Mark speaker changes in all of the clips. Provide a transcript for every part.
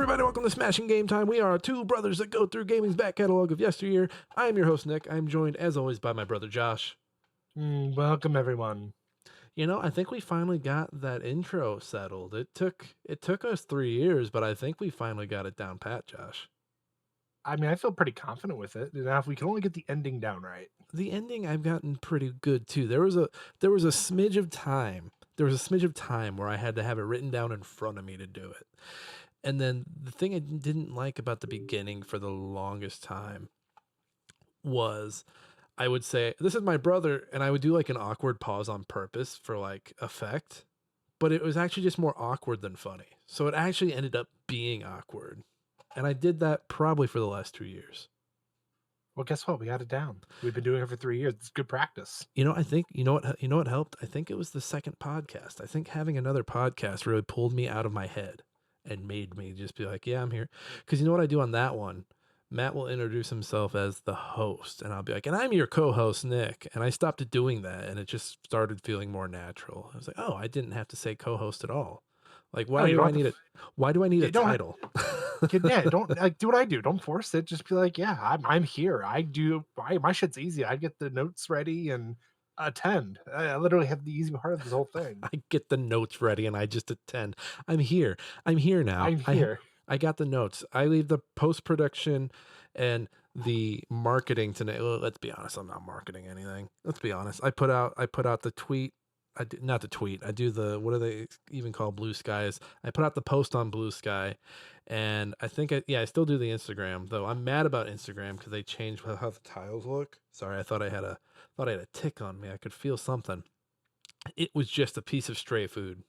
Speaker 1: everybody, welcome to Smashing Game Time. We are two brothers that go through gaming's back catalog of yesteryear. I am your host, Nick. I'm joined, as always, by my brother, Josh.
Speaker 2: Welcome, everyone.
Speaker 1: You know, I think we finally got that intro settled. It took us 3 years, but I think we finally got it down pat, Josh.
Speaker 2: I mean, I feel pretty confident with it. Now, if we can only get the ending down right.
Speaker 1: The ending I've gotten pretty good too. There was a smidge of time. There was a smidge of time where I had to have it written down in front of me to do it. And then the thing I didn't like about the beginning for the longest time was I would say, "This is my brother," and I would do like an awkward pause on purpose for like effect, but it was actually just more awkward than funny. So it actually ended up being awkward. And I did that probably for the last 2 years.
Speaker 2: Well, guess what? We got it down. We've been doing it for 3 years. It's good practice.
Speaker 1: I think you know what helped? I think it was the second podcast. I think having another podcast really pulled me out of my head and made me just be like, "Yeah, I'm here." Cuz you know what I do on that one? Matt will introduce himself as the host, and I'll be like, "And I'm your co-host, Nick." And I stopped doing that, and it just started feeling more natural. I was like, "Oh, I didn't have to say co-host at all." Like,
Speaker 2: Oh, you don't have to.
Speaker 1: why do I need
Speaker 2: You
Speaker 1: a
Speaker 2: don't.
Speaker 1: title?
Speaker 2: Yeah, don't like do what I do. Don't force it. Just be like, yeah, I'm here. My shit's easy. I get the notes ready and attend. I literally have the easy part of this whole thing.
Speaker 1: I get the notes ready and I just attend. I'm here. I'm here now.
Speaker 2: I'm here.
Speaker 1: I got the notes. I leave the post production and the marketing to. Let's be honest. I'm not marketing anything. Let's be honest. I put out the tweet. Not the tweet. I do the, what do they even call Blue Skies? I put out the post on Blue Sky, and I think I still do the Instagram, though I'm mad about Instagram because they changed how the tiles look. Sorry, I thought I had a tick on me. I could feel something. It was just a piece of stray food.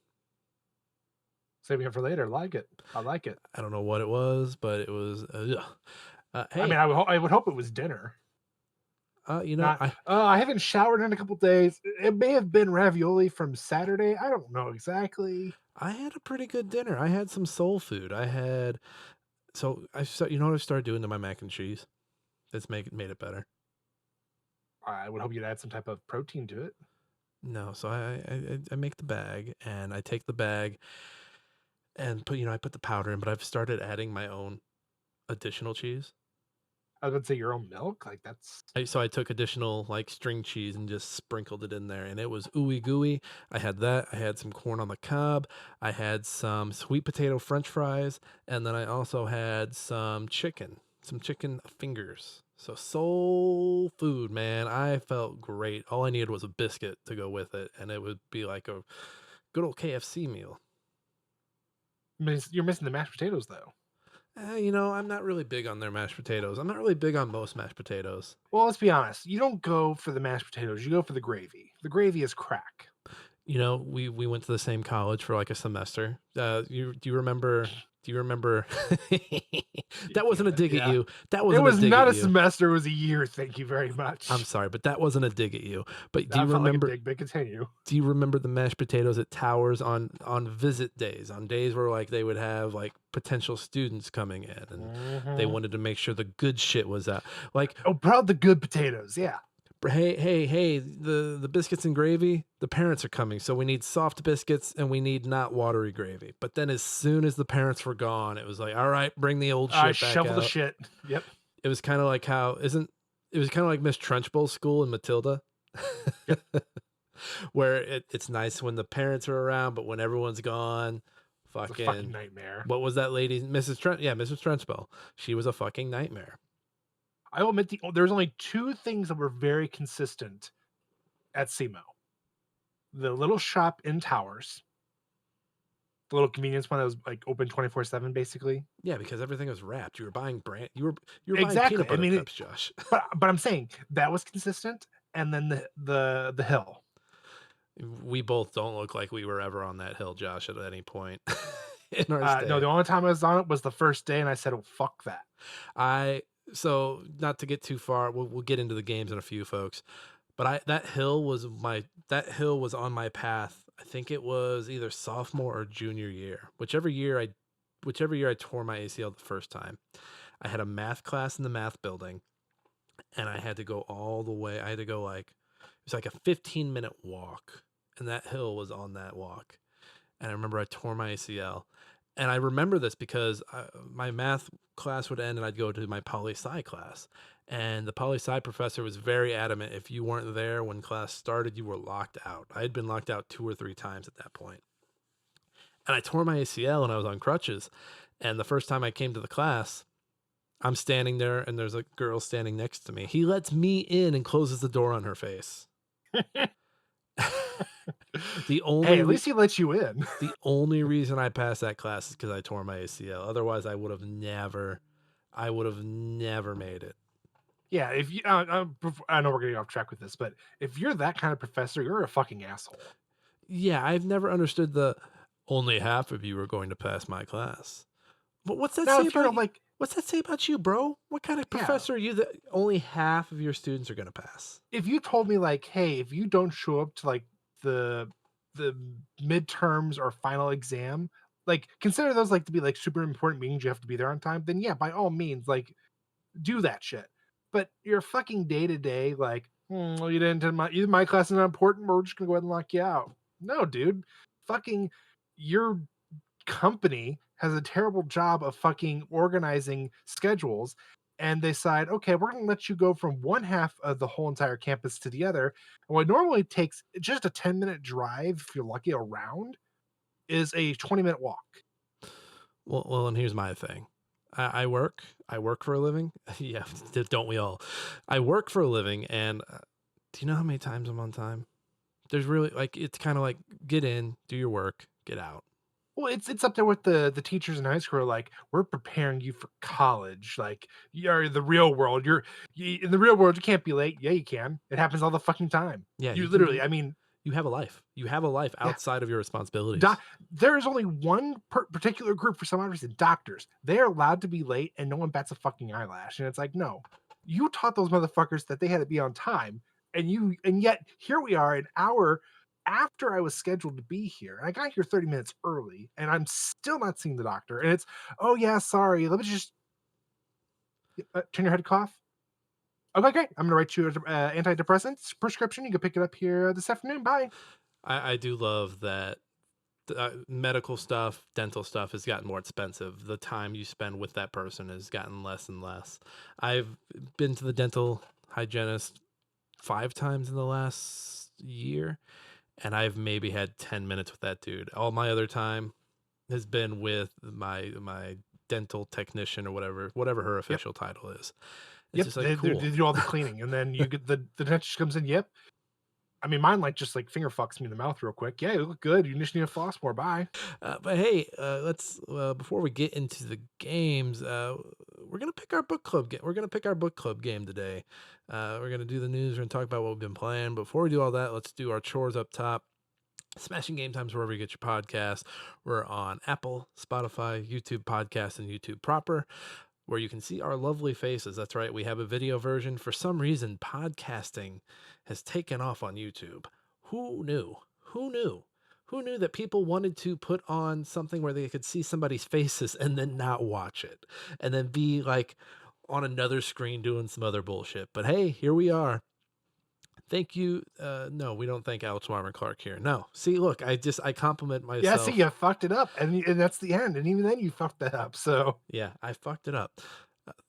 Speaker 2: Save it for later. Like it. I like it.
Speaker 1: I don't know what it was, but it was. Hey,
Speaker 2: I mean, I would hope it was dinner. Not.
Speaker 1: I
Speaker 2: I haven't showered in a couple days. It may have been ravioli from Saturday. I don't know exactly.
Speaker 1: I had a pretty good dinner. I had some soul food. You know what I started doing to my mac and cheese? It's made it better.
Speaker 2: I would hope you'd add some type of protein to it.
Speaker 1: No, so I make the bag and I take the bag and I put the powder in, but I've started adding my own additional cheese.
Speaker 2: I would say your own milk, like that's.
Speaker 1: So I took additional like string cheese and just sprinkled it in there, and it was ooey gooey. I had that. I had some corn on the cob. I had some sweet potato French fries, and then I also had some chicken fingers. So soul food, man. I felt great. All I needed was a biscuit to go with it, and it would be like a good old KFC meal.
Speaker 2: You're missing the mashed potatoes, though.
Speaker 1: I'm not really big on their mashed potatoes. I'm not really big on most mashed potatoes.
Speaker 2: Well, let's be honest. You don't go for the mashed potatoes. You go for the gravy. The gravy is crack.
Speaker 1: We went to the same college for like a semester. Do you remember? Do you remember? That wasn't a dig at you. That wasn't.
Speaker 2: It was
Speaker 1: a dig
Speaker 2: not
Speaker 1: at
Speaker 2: a
Speaker 1: you.
Speaker 2: semester. It was a year. Thank you very much.
Speaker 1: I'm sorry, but that wasn't a dig at you. But do you
Speaker 2: Felt
Speaker 1: remember?
Speaker 2: Like a dig, but continue.
Speaker 1: Do you remember the mashed potatoes at Towers on visit days, on days where like they would have like potential students coming in, and they wanted to make sure the good shit was out. Like,
Speaker 2: proud the good potatoes. Yeah.
Speaker 1: Hey, the biscuits and gravy, the parents are coming, so we need soft biscuits and we need not watery gravy. But then as soon as the parents were gone, it was like, all right, bring the old shit back
Speaker 2: shovel
Speaker 1: out.
Speaker 2: the shit. Yep.
Speaker 1: It was kind of like it was kind of like Miss Trunchbull's school in Matilda.
Speaker 2: Yep.
Speaker 1: Where it's nice when the parents are around, but when everyone's gone,
Speaker 2: fucking nightmare.
Speaker 1: What was that lady? Mrs. Trunchbull. She was a fucking nightmare.
Speaker 2: I will admit there's only two things that were very consistent at SEMO. The little shop in Towers, the little convenience one that was like open 24/7, basically.
Speaker 1: Yeah, because everything was wrapped. You were buying you were
Speaker 2: exactly.
Speaker 1: buying peanut butter cups, Josh.
Speaker 2: But I'm saying that was consistent, and then the hill.
Speaker 1: We both don't look like we were ever on that hill, Josh, at any point in our stay.
Speaker 2: No, the only time I was on it was the first day, and I said, "Oh, fuck that."
Speaker 1: So not to get too far, we'll get into the games in a few, folks. But that hill was on my path. I think it was either sophomore or junior year. Whichever year I tore my ACL the first time. I had a math class in the math building, and I had to go all the way. I had to go it was like a 15-minute walk, and that hill was on that walk. And I remember I tore my ACL, And I remember this because my math class would end and I'd go to my poli-sci class. And the poli-sci professor was very adamant if you weren't there when class started, you were locked out. I had been locked out 2 or 3 times at that point. And I tore my ACL and I was on crutches. And the first time I came to the class, I'm standing there and there's a girl standing next to me. He lets me in and closes the door on her face. the
Speaker 2: Hey,
Speaker 1: only
Speaker 2: at
Speaker 1: re-
Speaker 2: least he let you in.
Speaker 1: the only reason I passed that class is because I tore my ACL. Otherwise, I would have never made it.
Speaker 2: Yeah, if you, I know we're getting off track with this, but if you're that kind of professor, you're a fucking asshole.
Speaker 1: Yeah, I've never understood the only half of you are going to pass my class. But what's that
Speaker 2: Now,
Speaker 1: say
Speaker 2: if you're
Speaker 1: about you?
Speaker 2: like,
Speaker 1: What's that say about you, bro? What kind of
Speaker 2: yeah,
Speaker 1: professor are you that only half of your students are going to pass?
Speaker 2: if you told me like, hey, if you don't show up to like the the midterms or final exam, like consider those like to be like super important meetings, you have to be there on time, then yeah, by all means, like do that shit. But your fucking day to day, like, well, you didn't attend my class is not important, we're just gonna go ahead and lock you out. No, dude. Fucking your company has a terrible job of fucking organizing schedules, and they decide, okay, we're going to let you go from one half of the whole entire campus to the other. And what normally takes just a 10-minute drive, if you're lucky, around, is a 20-minute walk.
Speaker 1: Well, and here's my thing. I work. I work for a living. Yeah, don't we all? I work for a living, and do you know how many times I'm on time? There's really like it's kind of like get in, do your work, get out.
Speaker 2: Well, it's up there with the teachers in high school are like, we're preparing you for college. Like, you're the real world. In the real world, you can't be late. Yeah, you can. It happens all the fucking time.
Speaker 1: Yeah,
Speaker 2: You
Speaker 1: you can
Speaker 2: literally,
Speaker 1: be.
Speaker 2: I mean,
Speaker 1: You have a life. You have a life
Speaker 2: yeah.
Speaker 1: outside of your
Speaker 2: Do
Speaker 1: responsibilities.
Speaker 2: there is only one particular group for some odd reason, doctors. They are allowed to be late and no one bats a fucking eyelash. And it's like, no, you taught those motherfuckers that they had to be on time. And yet here we are an hour after I was scheduled to be here. And I got here 30 minutes early and I'm still not seeing the doctor. And it's, oh yeah, sorry. Let me just turn your head to cough. Okay, great. I'm going to write you an antidepressant prescription. You can pick it up here this afternoon. Bye.
Speaker 1: I do love that medical stuff, dental stuff has gotten more expensive. The time you spend with that person has gotten less and less. I've been to the dental hygienist 5 times in the last year, and I've maybe had 10 minutes with that dude. All my other time has been with my dental technician or whatever her
Speaker 2: Yep.
Speaker 1: official title is. It's
Speaker 2: Yep.
Speaker 1: just like
Speaker 2: They
Speaker 1: cool.
Speaker 2: do all the cleaning. And then you get the dentist comes in. Yep. I mean, mine like just like finger fucks me in the mouth real quick. Yeah, you look good. You just need to floss more. Bye.
Speaker 1: But hey, let's before we get into the games, we're gonna pick our book club game. We're gonna pick our book club game today. We're gonna do the news. We're gonna talk about what we've been playing. Before we do all that, let's do our chores up top. Smashing Game Times wherever you get your podcast. We're on Apple, Spotify, YouTube Podcast, and YouTube proper, where you can see our lovely faces. That's right, we have a video version. For some reason, podcasting has taken off on YouTube. Who knew? Who knew? Who knew that people wanted to put on something where they could see somebody's faces and then not watch it and then be like on another screen doing some other bullshit? But hey, here we are. Thank you. No, we don't thank Alex Marvin Clark here. No. See, look, I compliment
Speaker 2: Yeah, see,
Speaker 1: myself.
Speaker 2: you fucked it up, and that's the end. And even then, you fucked that up. So
Speaker 1: Yeah, I fucked it up.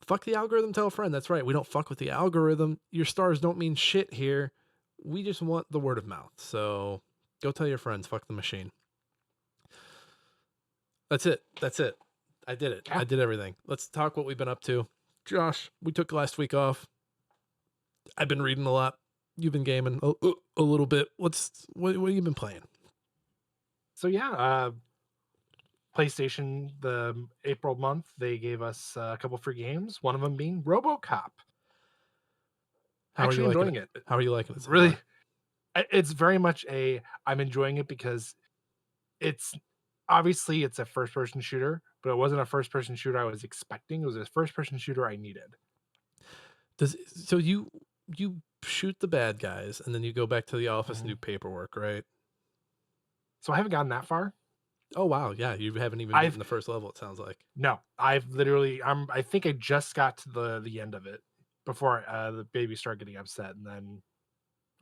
Speaker 1: Fuck the algorithm, tell a friend. That's right. We don't fuck with the algorithm. Your stars don't mean shit here. We just want the word of mouth. So go tell your friends. Fuck the machine. That's it. That's it. I did it.
Speaker 2: yeah.
Speaker 1: I did everything. Let's talk what we've been up to. Josh, we took last week off. I've been reading a lot. You've been gaming a little bit. What have you been playing?
Speaker 2: So yeah, PlayStation the April month they gave us a couple free games. One of them being RoboCop.
Speaker 1: How are you
Speaker 2: Actually
Speaker 1: liking it?
Speaker 2: enjoying it.
Speaker 1: How are you liking it so
Speaker 2: Really,
Speaker 1: far?
Speaker 2: it's very much a. I'm enjoying it because it's obviously it's a first person shooter, but it wasn't a first person shooter I was expecting. It was a first person shooter I needed.
Speaker 1: So you shoot the bad guys and then you go back to the office and
Speaker 2: Mhm.
Speaker 1: do paperwork, right?
Speaker 2: So I haven't gotten that far.
Speaker 1: Oh wow, yeah, you haven't even
Speaker 2: I've
Speaker 1: beaten the first level. It sounds like.
Speaker 2: No, I've literally I think I just got to the end of it before the baby started getting upset, and then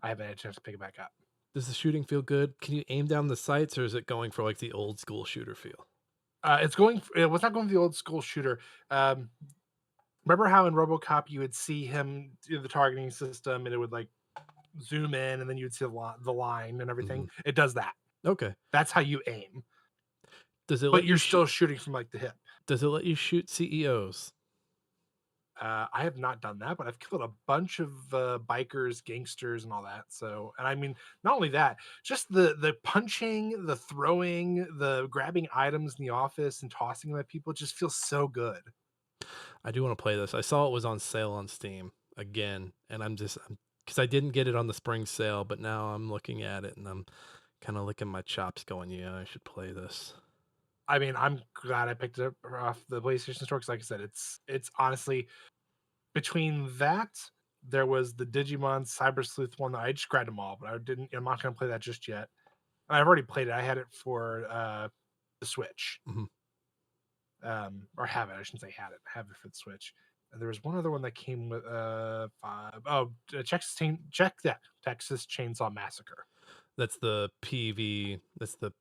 Speaker 2: I haven't had a chance to pick it back up.
Speaker 1: Does the shooting feel good? Can you aim down the sights, or is it going for like the old school shooter feel?
Speaker 2: it was not going for the old school shooter. Um, Remember how in RoboCop you would see him do the targeting system, and it would like zoom in, and then you'd see the line and everything.
Speaker 1: Mhm.
Speaker 2: It does that.
Speaker 1: Okay.
Speaker 2: That's how you aim,
Speaker 1: Does it
Speaker 2: but
Speaker 1: let
Speaker 2: you're
Speaker 1: you shoot?
Speaker 2: still shooting from like the hip.
Speaker 1: Does it let you shoot CEOs?
Speaker 2: I have not done that, but I've killed a bunch of bikers, gangsters, and all that. So, and I mean, not only that, just the punching, the throwing, the grabbing items in the office and tossing them at people just feels so good.
Speaker 1: I do want to play this. I saw it was on sale on Steam again, and because I didn't get it on the spring sale, but now I'm looking at it and I'm kind of licking my chops, going, "Yeah, I should play this."
Speaker 2: I mean, I'm glad I picked it up off the PlayStation Store because, like I said, it's honestly between that. There was the Digimon Cyber Sleuth one that I just grabbed them all, but I didn't. I'm not going to play that just yet. And I've already played it. I had it for the Switch,
Speaker 1: Mhm.
Speaker 2: or have it. I shouldn't say had it. Have it for the Switch. And there was one other one that came with Texas Chainsaw Massacre.
Speaker 1: That's the PV. That's the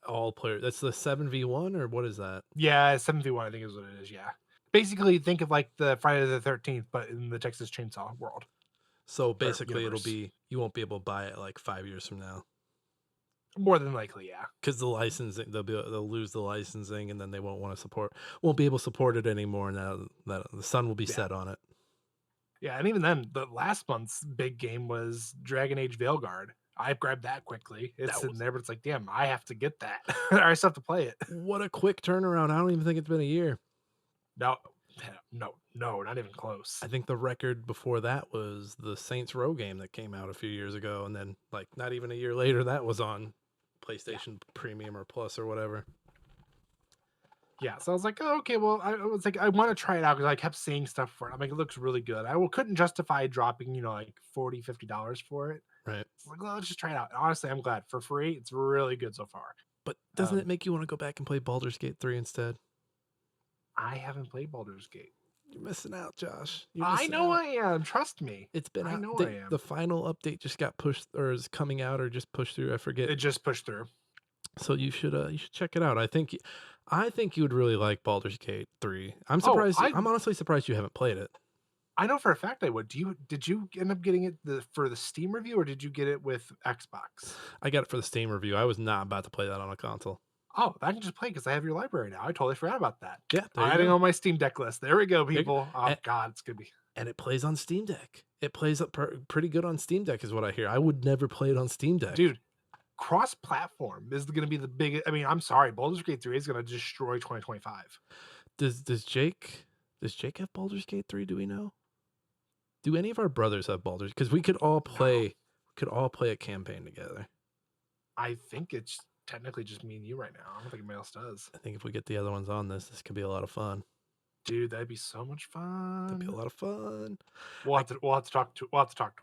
Speaker 1: all player. That's the 7v1, or what is that?
Speaker 2: Yeah, 7v1, I think is what it is. Yeah, basically think of like the Friday the 13th, but in the Texas Chainsaw world
Speaker 1: So
Speaker 2: or
Speaker 1: basically,
Speaker 2: universe.
Speaker 1: you won't be able to buy it like 5 years from now
Speaker 2: More than likely, yeah.
Speaker 1: because the licensing they'll lose the licensing, and then they won't be able to support it anymore. Now that the sun will be
Speaker 2: Yeah.
Speaker 1: set on it.
Speaker 2: Yeah, and even then, the last month's big game was Dragon Age Veilguard. I grabbed that quickly. It's
Speaker 1: That
Speaker 2: sitting
Speaker 1: was
Speaker 2: there, but it's like, damn, I have to get that. I still have to play it.
Speaker 1: What a quick turnaround. I don't even think it's been a year.
Speaker 2: No, no, not even close.
Speaker 1: I think the record before that was the Saints Row game that came out a few years ago, and then like not even a year later, that was on
Speaker 2: Yeah.
Speaker 1: PlayStation Premium or Plus or whatever.
Speaker 2: Yeah, so I was like, "Oh, okay, well," I was like, "I wanna try it out because I kept seeing stuff for it. I'm like, "It looks really good." Couldn't justify dropping, like, 40, $50 for it.
Speaker 1: Right.
Speaker 2: It's like, "Well, let's just try it out." And honestly, I'm glad. For free, it's really good so far.
Speaker 1: But doesn't it
Speaker 2: Um,
Speaker 1: make you want to go back and play Baldur's Gate 3 instead?
Speaker 2: I haven't played Baldur's Gate.
Speaker 1: You're missing out, Josh. You're
Speaker 2: I
Speaker 1: missing
Speaker 2: know
Speaker 1: out.
Speaker 2: I am, trust me.
Speaker 1: It's been
Speaker 2: I
Speaker 1: out.
Speaker 2: know I
Speaker 1: The
Speaker 2: am.
Speaker 1: final update just got pushed, or is coming out, or just pushed through. I forget.
Speaker 2: It just pushed through.
Speaker 1: So you should check it out. I think you would really like Baldur's Gate 3.
Speaker 2: Oh,
Speaker 1: I'm honestly surprised you haven't played it.
Speaker 2: I know for a fact I would. Did you end up getting it for the Steam review, or did you get it with Xbox?
Speaker 1: I got it for the Steam review. I was not about to play that on a console.
Speaker 2: Oh, I can just play because I have your library now. I totally forgot about that.
Speaker 1: Yeah, there you
Speaker 2: Adding
Speaker 1: go.
Speaker 2: on my Steam Deck list. There we go,
Speaker 1: There you go.
Speaker 2: people. Oh
Speaker 1: And,
Speaker 2: God, it's gonna be.
Speaker 1: and it plays on Steam Deck. It plays up pretty good on Steam Deck, is what I hear. I would never play it on Steam Deck.
Speaker 2: Dude, cross-platform is gonna be the biggest. I mean, I'm sorry, Baldur's Gate 3 is gonna destroy 2025.
Speaker 1: Does Jake have Baldur's Gate 3? Do we know? Do any of our brothers have Baldur's? Because we
Speaker 2: No,
Speaker 1: could all play a campaign together.
Speaker 2: I think it's technically just me and you right now. I don't think anybody else does.
Speaker 1: I think if we get the other ones on this could be a lot of fun.
Speaker 2: Dude, that'd be so much
Speaker 1: That'd be a
Speaker 2: fun.
Speaker 1: lot of fun.
Speaker 2: We'll have to talk to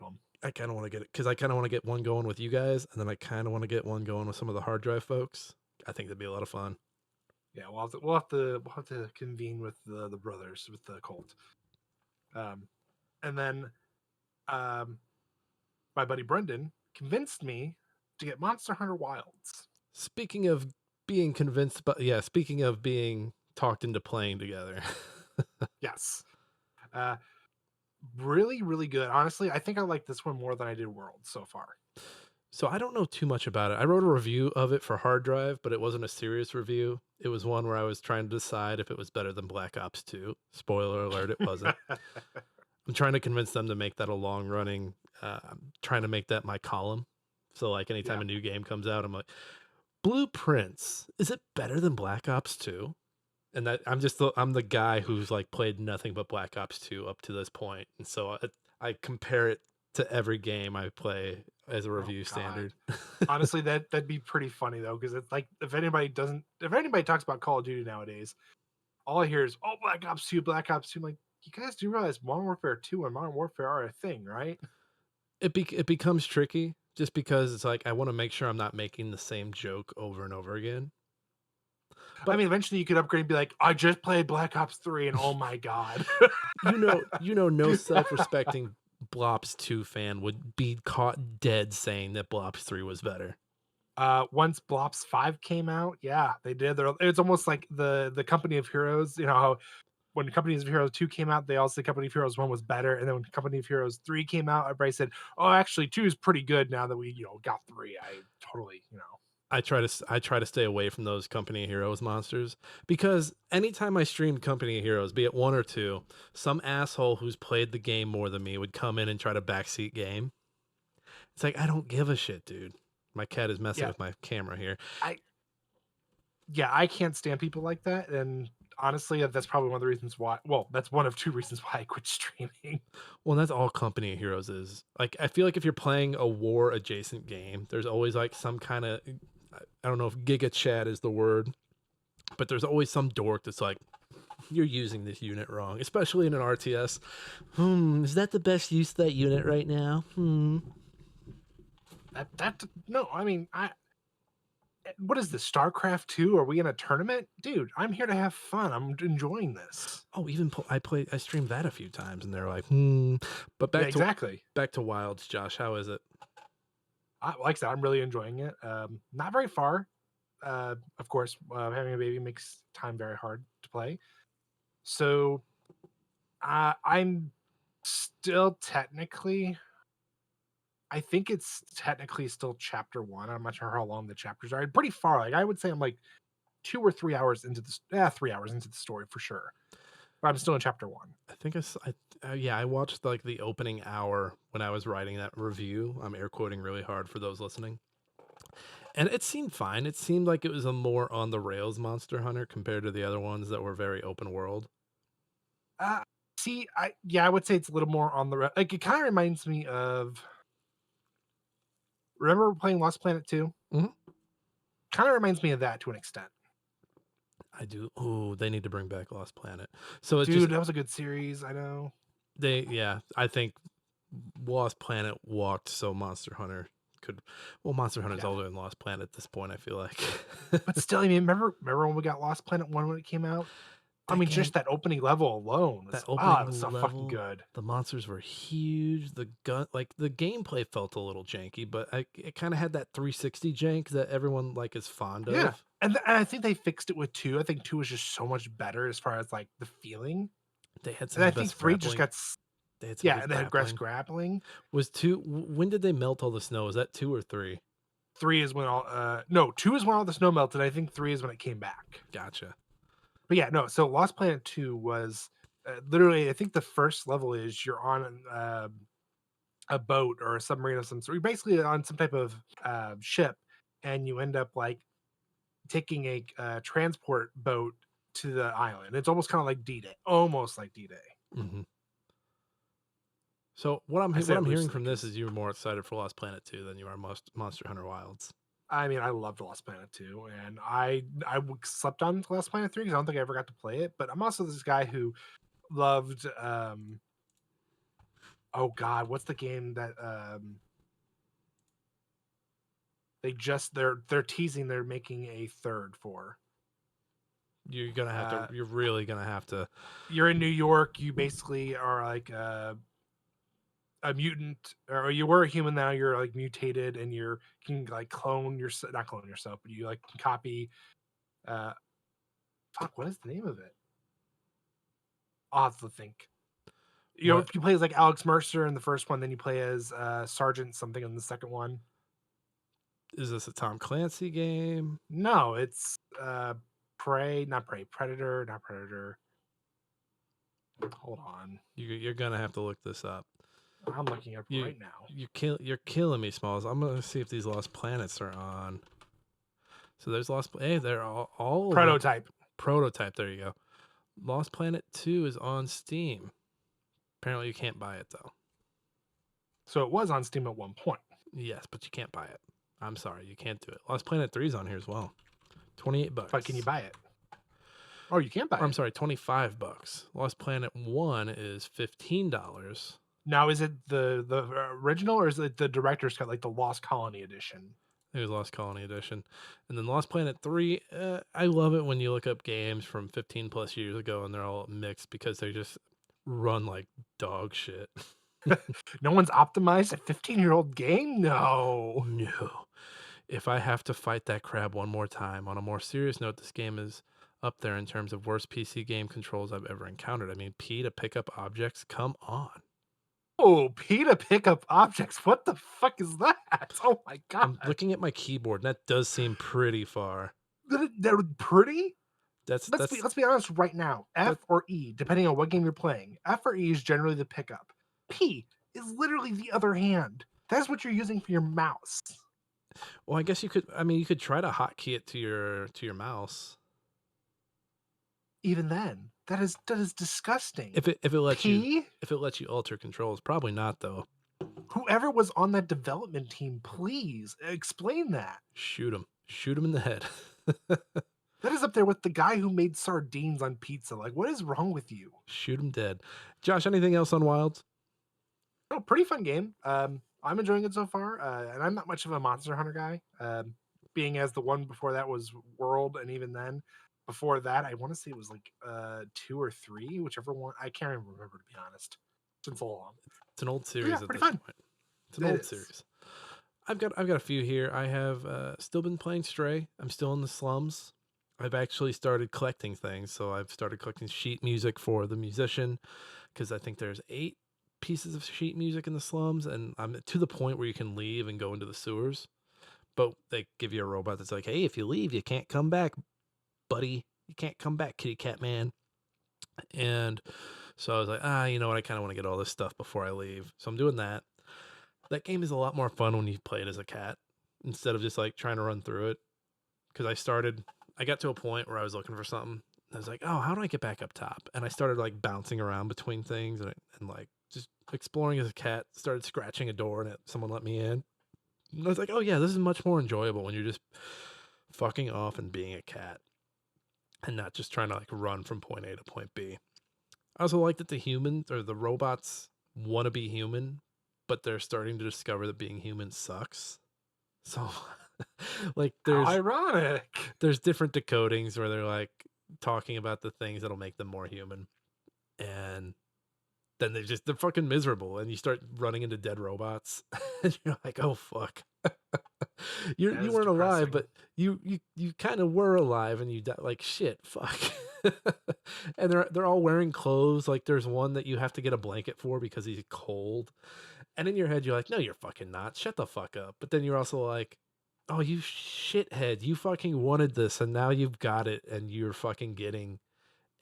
Speaker 2: him.
Speaker 1: I kind of want to get it because I kind of want to get one going with you guys, and then I kind of want to get one going with some of the hard drive folks. I think that'd be a lot of fun.
Speaker 2: Yeah, we'll have to convene with the brothers with the cult. Um, and then um, my buddy Brendan convinced me to get Monster Hunter Wilds.
Speaker 1: Speaking of being convinced, but yeah, speaking of being talked into playing together.
Speaker 2: Yes, uh, really, really good. Honestly, I think I like this one more than I did Worlds so far.
Speaker 1: So I don't know too much about it. I wrote a review of it for Hard Drive, but it wasn't a serious review. It was one where I was trying to decide if it was better than Black Ops 2. Spoiler alert, it wasn't. I'm trying to convince them to make that a long running. I'm trying to make that my column. So like anytime
Speaker 2: Yeah.
Speaker 1: a new game comes out, I'm like, Blueprints, is it better than Black Ops 2? And that I'm the guy who's like played nothing but Black Ops 2 up to this point, and so I compare it to every game I play as a
Speaker 2: Oh
Speaker 1: review
Speaker 2: God.
Speaker 1: standard.
Speaker 2: Honestly, that'd be pretty funny though, because it's like if anybody talks about Call of Duty nowadays, all I hear is "Oh, Black Ops 2, Black Ops 2." I'm like, you guys do realize Modern Warfare 2 and Modern Warfare are a thing, right?
Speaker 1: It becomes tricky just because it's like I want to make sure I'm not making the same joke over and over again.
Speaker 2: I
Speaker 1: But
Speaker 2: mean, eventually you could upgrade and be like, I just played Black Ops 3 and oh my God.
Speaker 1: no self-respecting Blops 2 fan would be caught dead saying that Blops 3 was better.
Speaker 2: Once Blops 5 came out, yeah, they did their it's almost like the Company of Heroes, you know, how when Company of Heroes 2 came out, they all said Company of Heroes 1 was better, and then when Company of Heroes 3 came out, everybody said, "Oh, actually, 2 is pretty good now that we, got 3." I totally,
Speaker 1: I try to stay away from those Company of Heroes monsters because anytime I streamed Company of Heroes, be it one or two, some asshole who's played the game more than me would come in and try to backseat game. It's like I don't give a shit, dude. My cat is messing
Speaker 2: yeah,
Speaker 1: with my camera here.
Speaker 2: I yeah, I can't stand people like that, and honestly, that's probably one of the reasons why that's one of 2 reasons why I quit streaming.
Speaker 1: Well, that's all Company of Heroes is. Like, I feel like if you're playing a war adjacent game, there's always like some kind of, I don't know if Giga Chat is the word, but there's always some dork that's like, you're using this unit wrong, especially in an RTS. Is that the best use of that unit right now?
Speaker 2: That no, I mean, what is this, StarCraft 2? Are we in a tournament? Dude, I'm here to have fun. I'm enjoying this.
Speaker 1: Oh, even I streamed that a few times, and they're like, But
Speaker 2: Yeah, exactly.
Speaker 1: back to Wilds, Josh. How is it?
Speaker 2: Like I said, I'm really enjoying it. Not very far. Of course, having a baby makes time very hard to play. So I'm still technically, I think it's technically still chapter one. I'm not sure how long the chapters are. Pretty far. Like I would say I'm like 2 or 3 hours into this. 3 hours into the story for sure. But I'm still in chapter one.
Speaker 1: I think yeah, I watched like the opening hour when I was writing that review. I'm air quoting really hard for those listening. And it seemed fine. It seemed like it was a more on the rails Monster Hunter compared to the other ones that were very open world.
Speaker 2: Uh, See, I would say it's a little more on the like. It kind of reminds me of. Remember playing Lost Planet 2?
Speaker 1: Mhm.
Speaker 2: Kind of reminds me of that to an extent.
Speaker 1: I do. Oh, they need to bring back Lost Planet. So it just
Speaker 2: Dude, that was a good series. I know.
Speaker 1: yeah, I think Lost Planet walked so Monster Hunter could. Well, Monster Hunter's
Speaker 2: Yeah.
Speaker 1: older than Lost Planet at this point. I feel like
Speaker 2: But still, I mean, remember when we got Lost Planet 1 when it came out? I
Speaker 1: that
Speaker 2: mean,
Speaker 1: game,
Speaker 2: just that opening level alone
Speaker 1: that
Speaker 2: was it was so
Speaker 1: opening
Speaker 2: fucking
Speaker 1: level,
Speaker 2: good.
Speaker 1: the monsters were huge. The gun, like the gameplay, felt a little janky, but it kind of had that 360 jank that everyone like is fond
Speaker 2: Yeah.
Speaker 1: of.
Speaker 2: And I think they fixed it with 2. I think 2 was just so much better as far as like the feeling.
Speaker 1: They had some
Speaker 2: And
Speaker 1: of
Speaker 2: I
Speaker 1: the
Speaker 2: think
Speaker 1: best
Speaker 2: 3 just
Speaker 1: grappling.
Speaker 2: got
Speaker 1: They had some
Speaker 2: yeah,
Speaker 1: good
Speaker 2: and they had Gress
Speaker 1: grappling.
Speaker 2: grappling.
Speaker 1: Was two? When did they melt all the snow? Was that 2 or 3?
Speaker 2: 3 is when all no, 2 is when all the snow melted. I think 3 is when it came back.
Speaker 1: Gotcha.
Speaker 2: But yeah, no, so Lost Planet 2 was literally I think the first level is you're on a boat or a submarine of some sort. You're basically on some type of ship, and you end up like taking a transport boat to the island. It's almost kind of like D-Day, almost like D-Day.
Speaker 1: hmm So
Speaker 2: I say
Speaker 1: what
Speaker 2: it
Speaker 1: I'm hearing
Speaker 2: loosely
Speaker 1: from this
Speaker 2: because
Speaker 1: is you're more excited for Lost Planet 2 than you are Monster Hunter Wilds.
Speaker 2: I mean I loved Lost Planet 2, and slept on Lost Planet 3 because I don't think I ever got to play it. But I'm also this guy who loved oh god, what's the game that they're teasing they're making a third for?
Speaker 1: You're gonna have to.
Speaker 2: Uh,
Speaker 1: You're really gonna have to.
Speaker 2: you're in New York. You basically are like a mutant, or you were a human. Now you're like mutated, and you're can like clone yourself, not clone yourself, but you like can copy. Uh, Fuck, what is the name of it? I'll have to think.
Speaker 1: What
Speaker 2: You play as like Alex Mercer in the first one, then you play as Sergeant something in the second one.
Speaker 1: is this? A Tom Clancy game?
Speaker 2: No, it's not Prey, Predator, not Predator. Hold on,
Speaker 1: You're gonna have to look this up.
Speaker 2: I'm looking up
Speaker 1: You
Speaker 2: right now.
Speaker 1: you're killing me, Smalls. I'm gonna see if these Lost Planets are on. So there's Lost. Hey, they're all of them.
Speaker 2: Prototype.
Speaker 1: Prototype. There you go. Lost Planet 2 is on Steam. Apparently, you can't buy it though.
Speaker 2: So it was on Steam at one point.
Speaker 1: Yes, but you can't buy it. I'm sorry, you can't do it. Lost Planet 3 is on here as well. $28.
Speaker 2: But can you buy it? Oh, you can buy
Speaker 1: Or, I'm
Speaker 2: it.
Speaker 1: sorry, $25. Lost Planet 1 is $15.
Speaker 2: Now, is it the original or is it the director's cut, like the Lost Colony edition?
Speaker 1: It was Lost Colony Edition. And then Lost Planet 3, I love it when you look up games from 15 plus years ago and they're all mixed because they just run like dog shit.
Speaker 2: No one's optimized a 15-year-old game? No.
Speaker 1: No. If I have to fight that crab one more time, on a more serious note, this game is up there in terms of worst PC game controls I've ever encountered. I mean, P to pick up objects, come on.
Speaker 2: Oh, P to pick up objects. What the fuck is that? Oh my god.
Speaker 1: I'm looking at my keyboard, and that does seem pretty far.
Speaker 2: They're pretty.
Speaker 1: That's
Speaker 2: Let's be
Speaker 1: that's
Speaker 2: let's be honest right now. F
Speaker 1: that.
Speaker 2: or E, depending on what game you're playing. F or E is generally the pickup. P is literally the other hand. That's what you're using for your mouse.
Speaker 1: Well, I guess you could. I mean, you could try to hotkey it to your mouse
Speaker 2: Even then, that is disgusting.
Speaker 1: if it lets you
Speaker 2: P,
Speaker 1: alter controls. Probably not though.
Speaker 2: whoever was on that development team, please explain that.
Speaker 1: Shoot him in the head.
Speaker 2: That is up there with the guy who made sardines on pizza. Like, what is wrong with you?
Speaker 1: Shoot him dead. Josh, anything else on Wilds?
Speaker 2: Oh, pretty fun game. I'm enjoying it so far, and I'm not much of a Monster Hunter guy. Being as the one before that was World, and even then, before that, I want to say it was like 2 or 3, whichever one. I can't even remember to be honest. It's been so long.
Speaker 1: It's an old
Speaker 2: But yeah,
Speaker 1: series at
Speaker 2: pretty
Speaker 1: this
Speaker 2: fun.
Speaker 1: point. It's an
Speaker 2: It
Speaker 1: old
Speaker 2: is.
Speaker 1: series. I've got a few here. I have still been playing Stray. I'm still in the slums. I've actually started collecting things. So I've started collecting sheet music for the musician because I think there's 8 pieces of sheet music in the slums, and I'm to the point where you can leave and go into the sewers. But they give you a robot that's like, hey, if you leave, you can't come back, buddy. You can't come back, kitty cat man. And so I was like, you know what? I kind of want to get all this stuff before I leave. So I'm doing that. That game is a lot more fun when you play it as a cat instead of just like trying to run through it. Because I got to a point where I was looking for something. I was like, oh, how do I get back up top? And I started like bouncing around between things and like just exploring as a cat. Started scratching a door and someone let me in. And I was like, oh yeah, this is much more enjoyable when you're just fucking off and being a cat and not just trying to like run from point A to point B. I also like that the humans or the robots want to be human, but they're starting to discover that being human sucks. So like
Speaker 2: How ironic.
Speaker 1: there's different decodings where they're like talking about the things that'll make them more human. And then they're fucking miserable and you start running into dead robots and you're like, "Oh fuck."
Speaker 2: That
Speaker 1: You
Speaker 2: is
Speaker 1: weren't alive,
Speaker 2: depressing.
Speaker 1: but you kind of were alive and like shit, fuck. And they're all wearing clothes. Like there's one that you have to get a blanket for because he's cold. And in your head you're like, "No, you're fucking not. Shut the fuck up." But then you're also like, "Oh, you shithead. You fucking wanted this and now you've got it and you're fucking getting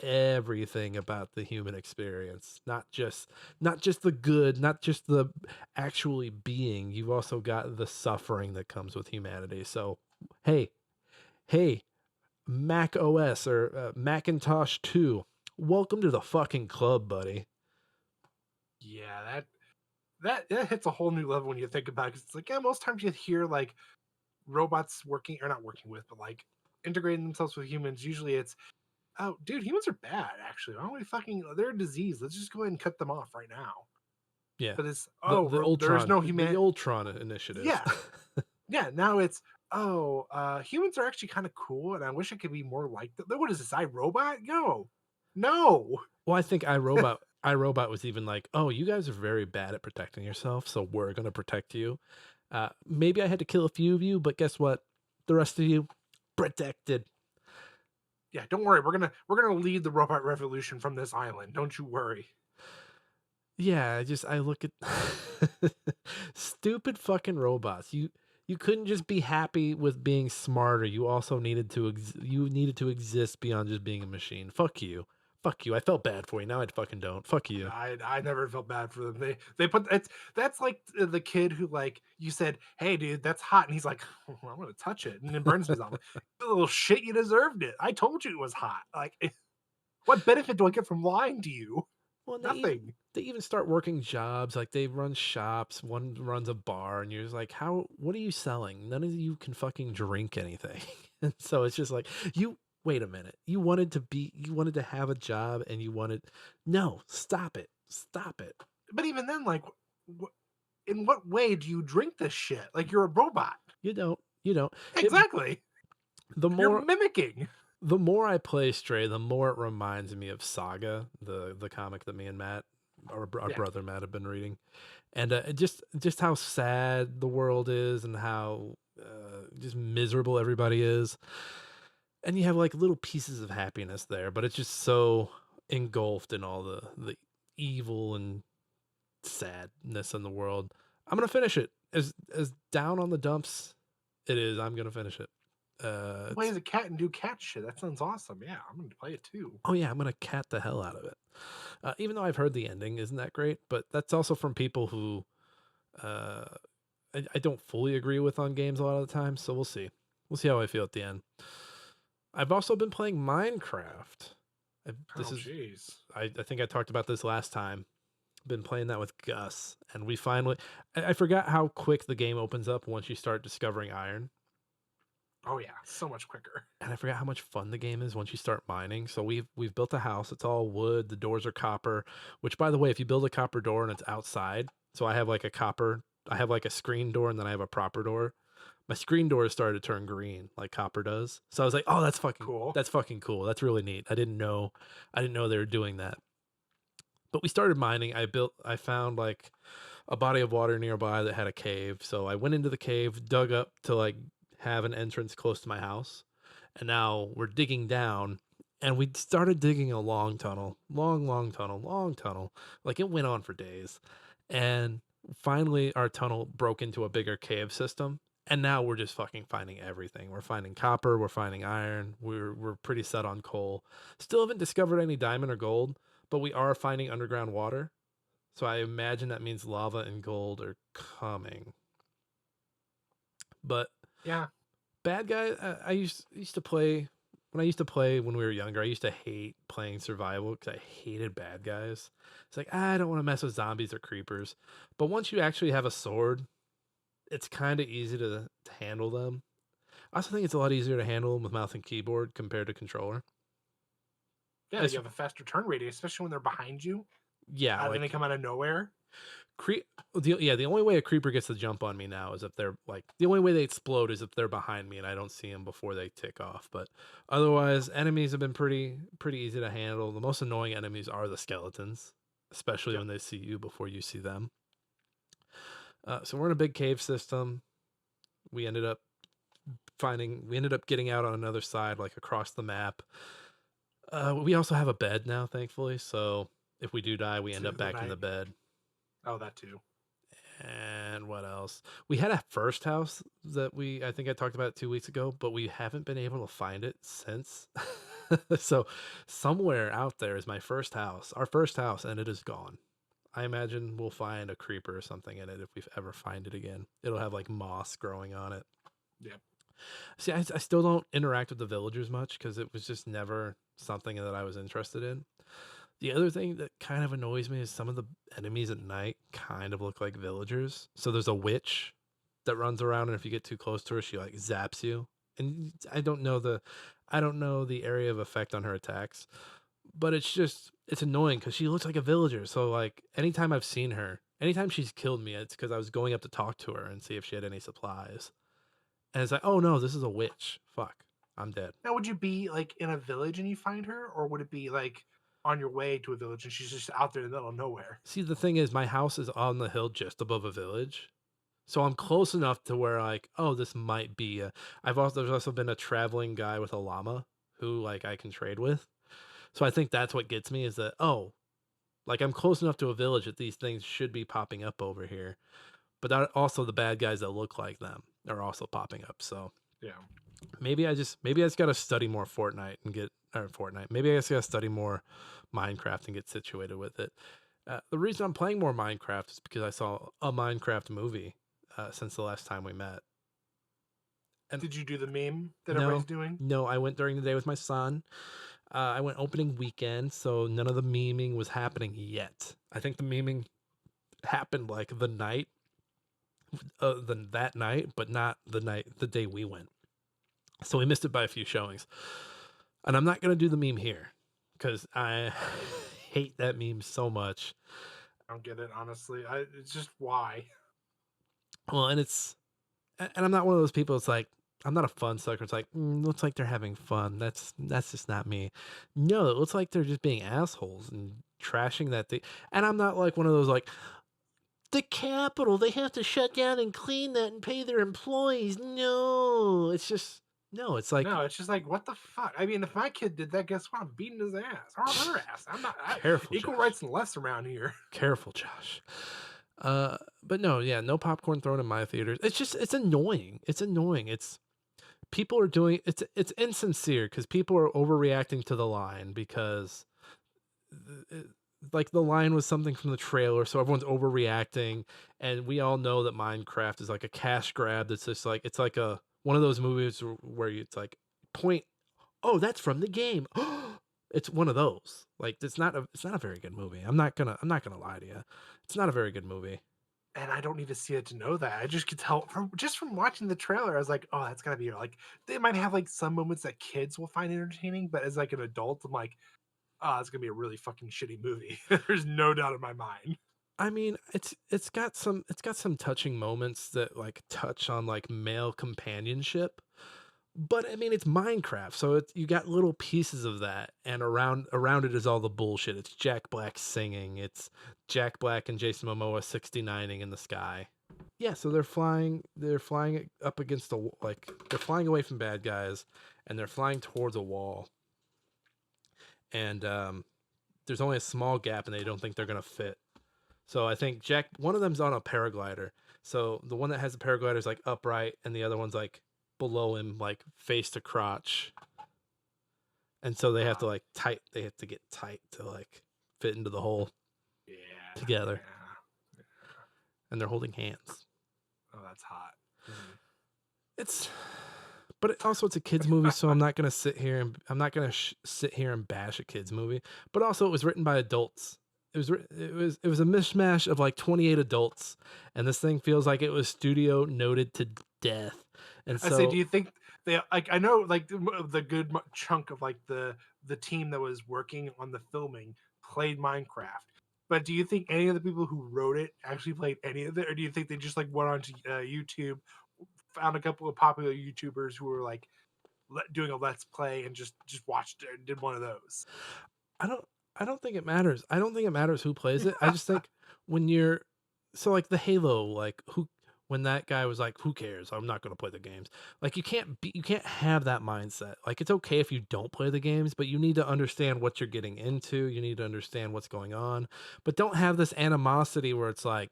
Speaker 1: everything about the human experience, not just the good, not just the actually being. You've also got the suffering that comes with humanity. So hey, hey, Mac OS or Macintosh 2, welcome to the fucking club, buddy.
Speaker 2: Yeah, that hits a whole new level when you think about it. 'Cause it's like, yeah, most times you hear like robots working or not working with, but like integrating themselves with humans. Usually it's, oh, dude, humans are bad. Actually, why don't we fucking? They're a disease. Let's just go ahead and cut them off right now.
Speaker 1: Yeah,
Speaker 2: But it's,
Speaker 1: the
Speaker 2: there's
Speaker 1: Ultron,
Speaker 2: no
Speaker 1: the
Speaker 2: human.
Speaker 1: Ultron initiative.
Speaker 2: Yeah, yeah. Now it's, humans are actually kind of cool, and I wish I could be more like them. What is this? I Robot? No, no.
Speaker 1: Well, I think iRobot was even like, "Oh, you guys are very bad at protecting yourself, so we're gonna protect you." Maybe I had to kill a few of you, but guess what? The rest of you protected.
Speaker 2: Yeah, don't worry. We're gonna lead the robot revolution from this island. Don't you worry.
Speaker 1: Yeah, I look at stupid fucking robots. You couldn't just be happy with being smarter. You also needed to you needed to exist beyond just being a machine. Fuck you. Fuck you. I felt bad for you. Now I fucking don't. Fuck you.
Speaker 2: I never felt bad for them. They put that's like the kid who like you said, "Hey, dude, that's hot," and he's like, "Well, I'm gonna touch it," and then burns himself. You little shit, you deserved it. I told you it was hot. Like, what benefit do I get from lying to you?
Speaker 1: Well, and
Speaker 2: Nothing.
Speaker 1: they even start working jobs. Like they run shops. One runs a bar, and you're just like, how? What are you selling? None of you can fucking drink anything. And so it's just like you. Wait a minute. You wanted to have a job, and you wanted. No, stop it. Stop it.
Speaker 2: But even then, like, in what way do you drink this shit? Like, you're a robot.
Speaker 1: You don't. You don't. It,
Speaker 2: Exactly.
Speaker 1: the
Speaker 2: You're
Speaker 1: more
Speaker 2: mimicking.
Speaker 1: the more I play Stray, the more it reminds me of Saga, the comic that me and Matt our
Speaker 2: Yeah.
Speaker 1: brother Matt have been reading, and just how sad the world is and how just miserable everybody is, and you have like little pieces of happiness there, but it's just so engulfed in all the evil and sadness in the world. I'm gonna finish it as down on the dumps it is. I'm gonna finish it.
Speaker 2: Play
Speaker 1: It's
Speaker 2: as a cat and do cat shit. That sounds awesome. Yeah, I'm gonna play it too.
Speaker 1: Oh yeah, I'm gonna cat the hell out of it. Even though I've heard the ending isn't that great, but that's also from people who uh, I don't fully agree with on games a lot of the time. So we'll see. We'll see how I feel at the end. I've also been playing Minecraft. This
Speaker 2: Oh,
Speaker 1: is
Speaker 2: jeez.
Speaker 1: I think I talked about this last time. Been playing that with Gus, and we finally. I forgot how quick the game opens up once you start discovering iron.
Speaker 2: Oh yeah, so much quicker.
Speaker 1: And I forgot how much fun the game is once you start mining. So we've built a house. It's all wood. The doors are copper. Which, by the way, if you build a copper door and it's outside, so I have like a copper. I have like a screen door and then I have a proper door. My screen door started to turn green like copper does. So I was like, oh,
Speaker 2: Cool.
Speaker 1: that's fucking cool. That's really neat. I didn't know they were doing that. But we started mining. I found like a body of water nearby that had a cave. So I went into the cave, dug up to like have an entrance close to my house. And now we're digging down and we started digging a long tunnel, long tunnel, long tunnel. Like it went on for days. And finally our tunnel broke into a bigger cave system. And now we're just fucking finding everything. We're finding copper, we're finding iron, we're pretty set on coal. Still haven't discovered any diamond or gold, but we are finding underground water. So I imagine that means lava and gold are coming. But
Speaker 2: Yeah.
Speaker 1: bad guy, used to play when I used to play when we were younger. I used to hate playing survival because I hated bad guys. It's like I don't want to mess with zombies or creepers. But once you actually have a sword, it's kind of easy to handle them. I also think it's a lot easier to handle them with mouse and keyboard compared to controller.
Speaker 2: Yeah,
Speaker 1: As
Speaker 2: you have a faster turn radius, especially when they're behind you.
Speaker 1: Yeah,
Speaker 2: Then they
Speaker 1: like
Speaker 2: come out of nowhere.
Speaker 1: the only way a creeper gets to jump on me now is if they're like the only way they explode is if they're behind me and I don't see them before they tick off. But otherwise, enemies have been pretty easy to handle. The most annoying enemies are the skeletons, especially
Speaker 2: Yep.
Speaker 1: when they see you before you see them. So we're in a big cave system. We ended up we ended up getting out on another side, like across the map. We also have a bed now, thankfully. So if we do die, we end
Speaker 2: To
Speaker 1: up
Speaker 2: the
Speaker 1: back in the
Speaker 2: night.
Speaker 1: bed.
Speaker 2: Oh, that too.
Speaker 1: And what else? We had a first house that I think I talked about 2 weeks ago, but we haven't been able to find it since. So somewhere out there is my first house, our first house, and it is gone. I imagine we'll find a creeper or something in it if we ever find it again. It'll have like moss growing on it.
Speaker 2: Yep.
Speaker 1: See, I still don't interact with the villagers much because it was just never something that I was interested in. The other thing that kind of annoys me is some of the enemies at night kind of look like villagers. So there's a witch that runs around, and if you get too close to her, she like zaps you. And I don't know the area of effect on her attacks, but it's annoying because she looks like a villager. So like anytime I've seen her, anytime she's killed me, it's because I was going up to talk to her and see if she had any supplies. And it's like, oh no, this is a witch. Fuck, I'm dead.
Speaker 2: Now, would you be like in a village and you find her, or would it be like on your way to a village and she's just out there in the middle of nowhere?
Speaker 1: See, the thing is, my house is on the hill just above a village. So I'm close enough to where like, oh, this might be there's also been a traveling guy with a llama who like I can trade with. So I think that's what gets me is that, oh, like I'm close enough to a village that these things should be popping up over here. But that also the bad guys that look like them are also popping up. So
Speaker 2: Yeah.
Speaker 1: maybe I just gotta study more Fortnite and get or Fortnite. Maybe I just gotta study more Minecraft and get situated with it. The reason I'm playing more Minecraft is because I saw a Minecraft movie since the last time we met. And
Speaker 2: Did you do the meme that everybody's
Speaker 1: no,
Speaker 2: doing?
Speaker 1: no, I went during the day with my son. I went opening weekend, so none of the memeing was happening yet. I think the memeing happened like that night, but not the day we went. So we missed it by a few showings. And I'm not gonna do the meme here because I hate that meme so much.
Speaker 2: I don't get it, honestly. It's just why.
Speaker 1: Well, and I'm not one of those people. It's like I'm not a fun sucker. It's like, looks like they're having fun. That's just not me. No, it looks like they're just being assholes and trashing that thing. And I'm not like one of those like the Capitol. They have to shut down and clean that and pay their employees. No, it's just no. It's like
Speaker 2: No, it's just like, what the fuck? I mean, if my kid did that, guess what? I'm beating his ass or her ass. I'm not
Speaker 1: careful,
Speaker 2: equal
Speaker 1: Josh.
Speaker 2: rights and less around here.
Speaker 1: Careful, Josh. But no, yeah, no popcorn thrown in my theaters. It's just it's annoying. It's annoying. It's people are doing it's insincere because people are overreacting to the line because it, like the line was something from the trailer, so everyone's overreacting, and we all know that Minecraft is like a cash grab. That's just like it's like a one of those movies where it's like point, oh, that's from the game. It's one of those. Like it's not a very good movie. I'm not gonna lie to you. It's not a very good movie.
Speaker 2: And I don't need to see it to know that. I just could tell from watching the trailer. I was like, oh, that's gotta be like they might have like some moments that kids will find entertaining, but as like an adult, I'm like, oh, it's gonna be a really fucking shitty movie. There's no doubt in my mind.
Speaker 1: I mean, it's got some touching moments that like touch on like male companionship. But I mean, it's Minecraft, so you got little pieces of that, and around it is all the bullshit. It's Jack Black singing. It's Jack Black and Jason Momoa 69ing in the sky. Yeah, so they're flying up against like they're flying away from bad guys, and they're flying towards a wall. And there's only a small gap, and they don't think they're gonna fit. So I think one of them's on a paraglider. So the one that has the paraglider is like upright, and the other one's like below him, like face to crotch. And so they have to
Speaker 2: Uh,
Speaker 1: like tight. They have to get tight to like fit into the hole
Speaker 2: yeah,
Speaker 1: together,
Speaker 2: yeah.
Speaker 1: and they're holding hands.
Speaker 2: Oh, that's hot. Mhm.
Speaker 1: It's, but also it's a kids movie, so I'm not gonna sit here and I'm not gonna sit here and bash a kids movie. But also, it was written by adults. It was a mishmash of like 28 adults, and this thing feels like it was studio noted to death. And
Speaker 2: I say, do
Speaker 1: so
Speaker 2: you think they like? I know like the good chunk of like the team that was working on the filming played Minecraft, but do you think any of the people who wrote it actually played any of it, or do you think they just like went onto YouTube, found a couple of popular YouTubers who were like doing a let's play and just watched it and did one of those?
Speaker 1: I don't I don't think it matters. I don't think it matters who plays it. I just think when you're so like the Halo, like who when that guy was like, "Who cares? I'm not going to play the games." Like you can't have that mindset. Like it's okay if you don't play the games, but you need to understand what you're getting into. You need to understand what's going on. But don't have this animosity where it's like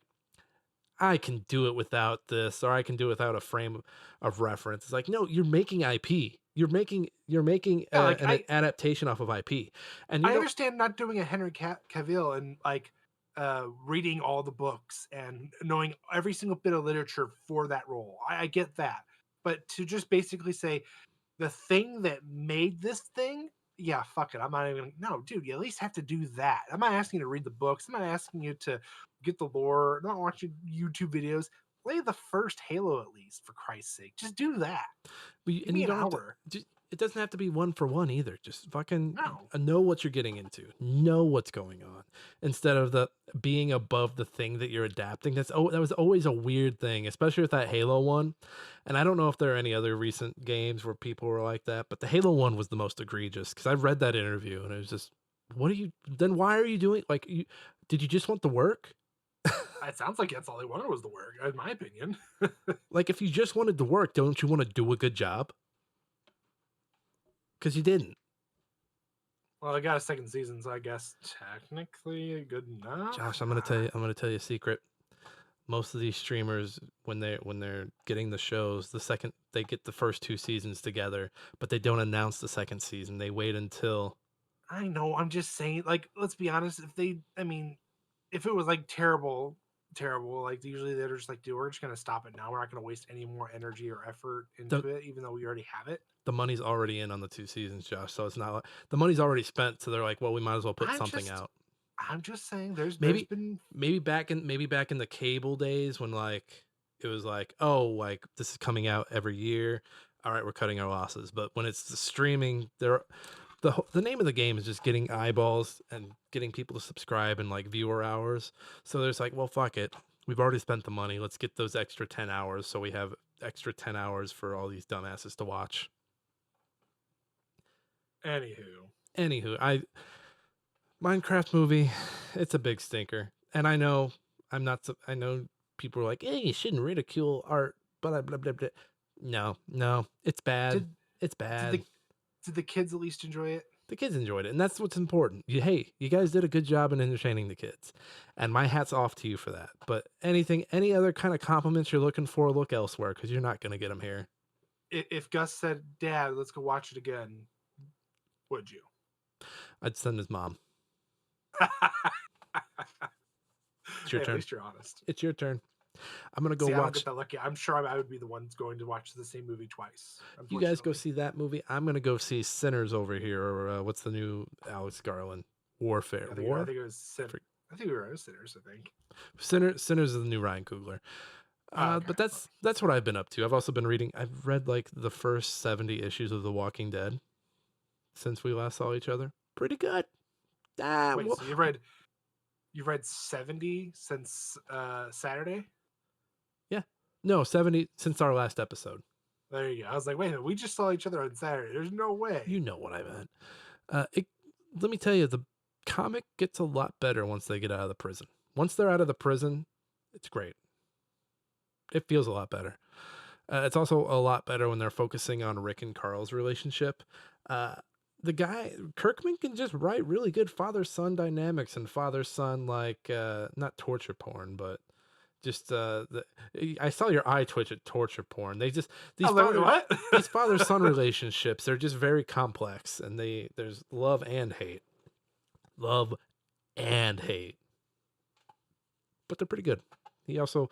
Speaker 1: I can do it without this, or I can do it without a frame of reference. It's like, no, you're making IP. You're making
Speaker 2: Yeah, like
Speaker 1: an adaptation off of IP, and you
Speaker 2: I
Speaker 1: don't.
Speaker 2: understand not doing a Henry Cavill and like reading all the books and knowing every single bit of literature for that role. I get that, but to just basically say the thing that made this thing, yeah, fuck it. I'm not even. No, dude, you at least have to do that. I'm not asking you to read the books. I'm not asking you to get the lore. I'm not watching YouTube videos. Play the first Halo at least, for Christ's sake. Just do that. Give
Speaker 1: And
Speaker 2: me
Speaker 1: you
Speaker 2: an
Speaker 1: don't have to.
Speaker 2: hour.
Speaker 1: It doesn't have to be one for one either. Just fucking
Speaker 2: No,
Speaker 1: know what you're getting into. Know what's going on instead of the being above the thing that you're adapting. That was always a weird thing, especially with that Halo one. And I don't know if there are any other recent games where people were like that, but the Halo one was the most egregious because I read that interview and it was just, what are you? Then why are you doing? Like, did you just want the work?
Speaker 2: it sounds like that's all they wanted was the work, in my opinion.
Speaker 1: Like, if you just wanted to work, don't you want to do a good job? Because you didn't.
Speaker 2: Well, I got a second season, so I guess technically good enough.
Speaker 1: Josh, I'm gonna tell you a secret. Most of these streamers, when they're getting the shows, the second they get the first two seasons together, but they don't announce the second season. They wait until
Speaker 2: I know. I'm just saying. Like, let's be honest. If they, I mean, if it was like terrible, terrible, like usually they're just like, dude, we're just gonna stop it now. We're not gonna waste any more energy or effort
Speaker 1: the
Speaker 2: into it, even though we already have it.
Speaker 1: the money's already in on the two seasons, Josh. So it's not like the money's already spent. So they're like, well, we might as well put
Speaker 2: I'm
Speaker 1: something
Speaker 2: just,
Speaker 1: out.
Speaker 2: I'm just saying. There's
Speaker 1: Maybe
Speaker 2: been.
Speaker 1: maybe back in the cable days when like it was like, oh, like this is coming out every year. All right, we're cutting our losses. But when it's the streaming, the name of the game is just getting eyeballs and getting people to subscribe and like viewer hours. So there's like, well, fuck it. We've already spent the money. Let's get those extra 10 hours so we have extra 10 hours for all these dumbasses to watch.
Speaker 2: Anywho,
Speaker 1: Minecraft movie, it's a big stinker. And I know I know people are like, hey, you shouldn't ridicule art, blah, blah, blah, blah. No, it's bad.
Speaker 2: did
Speaker 1: It's
Speaker 2: did
Speaker 1: bad.
Speaker 2: the kids at least enjoy it?
Speaker 1: The kids enjoyed it, and that's what's important. Hey, you guys did a good job in entertaining the kids, and my hat's off to you for that. But any other kind of compliments you're looking for, look elsewhere, because you're not going to get them here.
Speaker 2: If Gus said, "Dad, let's go watch it again," would you?
Speaker 1: I'd send his mom. It's your
Speaker 2: Hey,
Speaker 1: turn.
Speaker 2: at least you're honest.
Speaker 1: It's your turn. I'm gonna go
Speaker 2: See, I don't
Speaker 1: watch.
Speaker 2: get that lucky. I'm sure I would be the one going to watch the same movie twice.
Speaker 1: You guys go
Speaker 2: Unfortunately.
Speaker 1: see that movie. I'm gonna go see Sinners over here, or what's the new Alex Garland Warfare?
Speaker 2: I
Speaker 1: War.
Speaker 2: think it was I think we were Sinners. I think
Speaker 1: Sinners is the new Ryan Coogler.
Speaker 2: okay.
Speaker 1: But that's what I've been up to. I've also been reading. I've read like the first 70 issues of The Walking Dead since we last saw each other. Pretty good.
Speaker 2: Wait, so you've read 70 since Saturday?
Speaker 1: Yeah. No, 70 since our last episode.
Speaker 2: There you go. I was like, wait a minute, we just saw each other on Saturday. There's no way.
Speaker 1: You know what I meant. Let me tell you, the comic gets a lot better once they get out of the prison. Once they're out of the prison, it's great. It feels a lot better. It's also a lot better when they're focusing on Rick and Carl's relationship. The guy Kirkman can just write really good father-son dynamics and father-son like not torture porn, but just I saw your eye twitch at torture porn. They just these
Speaker 2: what?
Speaker 1: these father-son relationships, they're just very complex, and there's love and hate. Love and hate. But they're pretty good. He also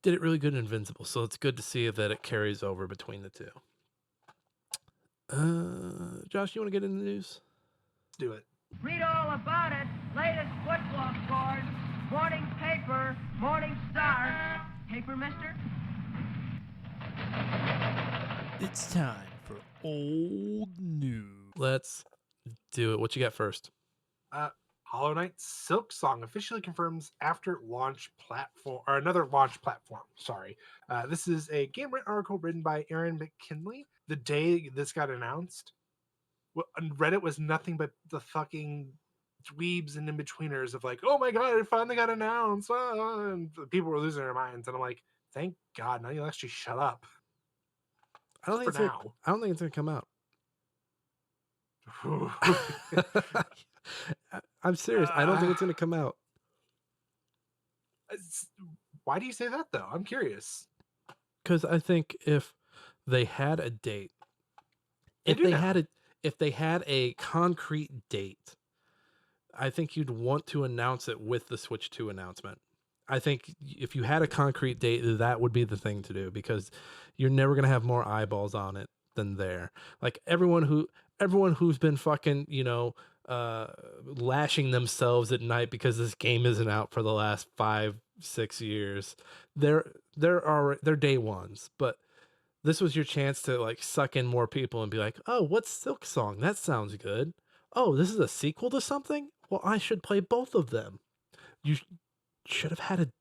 Speaker 1: did it really good in Invincible, so it's good to see that it carries over between the two. Josh, you want to get into the news?
Speaker 2: Let's do it.
Speaker 3: Read all about it. Latest football scores. Morning paper. Morning Star. Paper, mister?
Speaker 4: It's time for old news.
Speaker 1: Let's do it. What you got first?
Speaker 2: Hollow Knight Silk Song officially confirms after launch platform, or another launch platform. Sorry. This is a Game Rant article written by Aaron McKinley. The day this got announced, on Reddit was nothing but the fucking dweebs and in-betweeners of like, oh my god, it finally got announced. And people were losing their minds. And I'm like, thank God, now you'll actually shut up.
Speaker 1: I don't think it's gonna come out. I'm serious. I don't think it's gonna come out.
Speaker 2: Why do you say that though? I'm curious.
Speaker 1: Because I think if they had a date, if they had a concrete date, I think you'd want to announce it with the Switch 2 announcement. I think if you had a concrete date, that would be the thing to do, because you're never gonna have more eyeballs on it than there. Like everyone who's been fucking, lashing themselves at night because this game isn't out for the last 5-6 years. They're day ones, but this was your chance to like suck in more people and be like, oh, what's Silk Song? That sounds good. Oh, this is a sequel to something? Well, I should play both of them. You should have had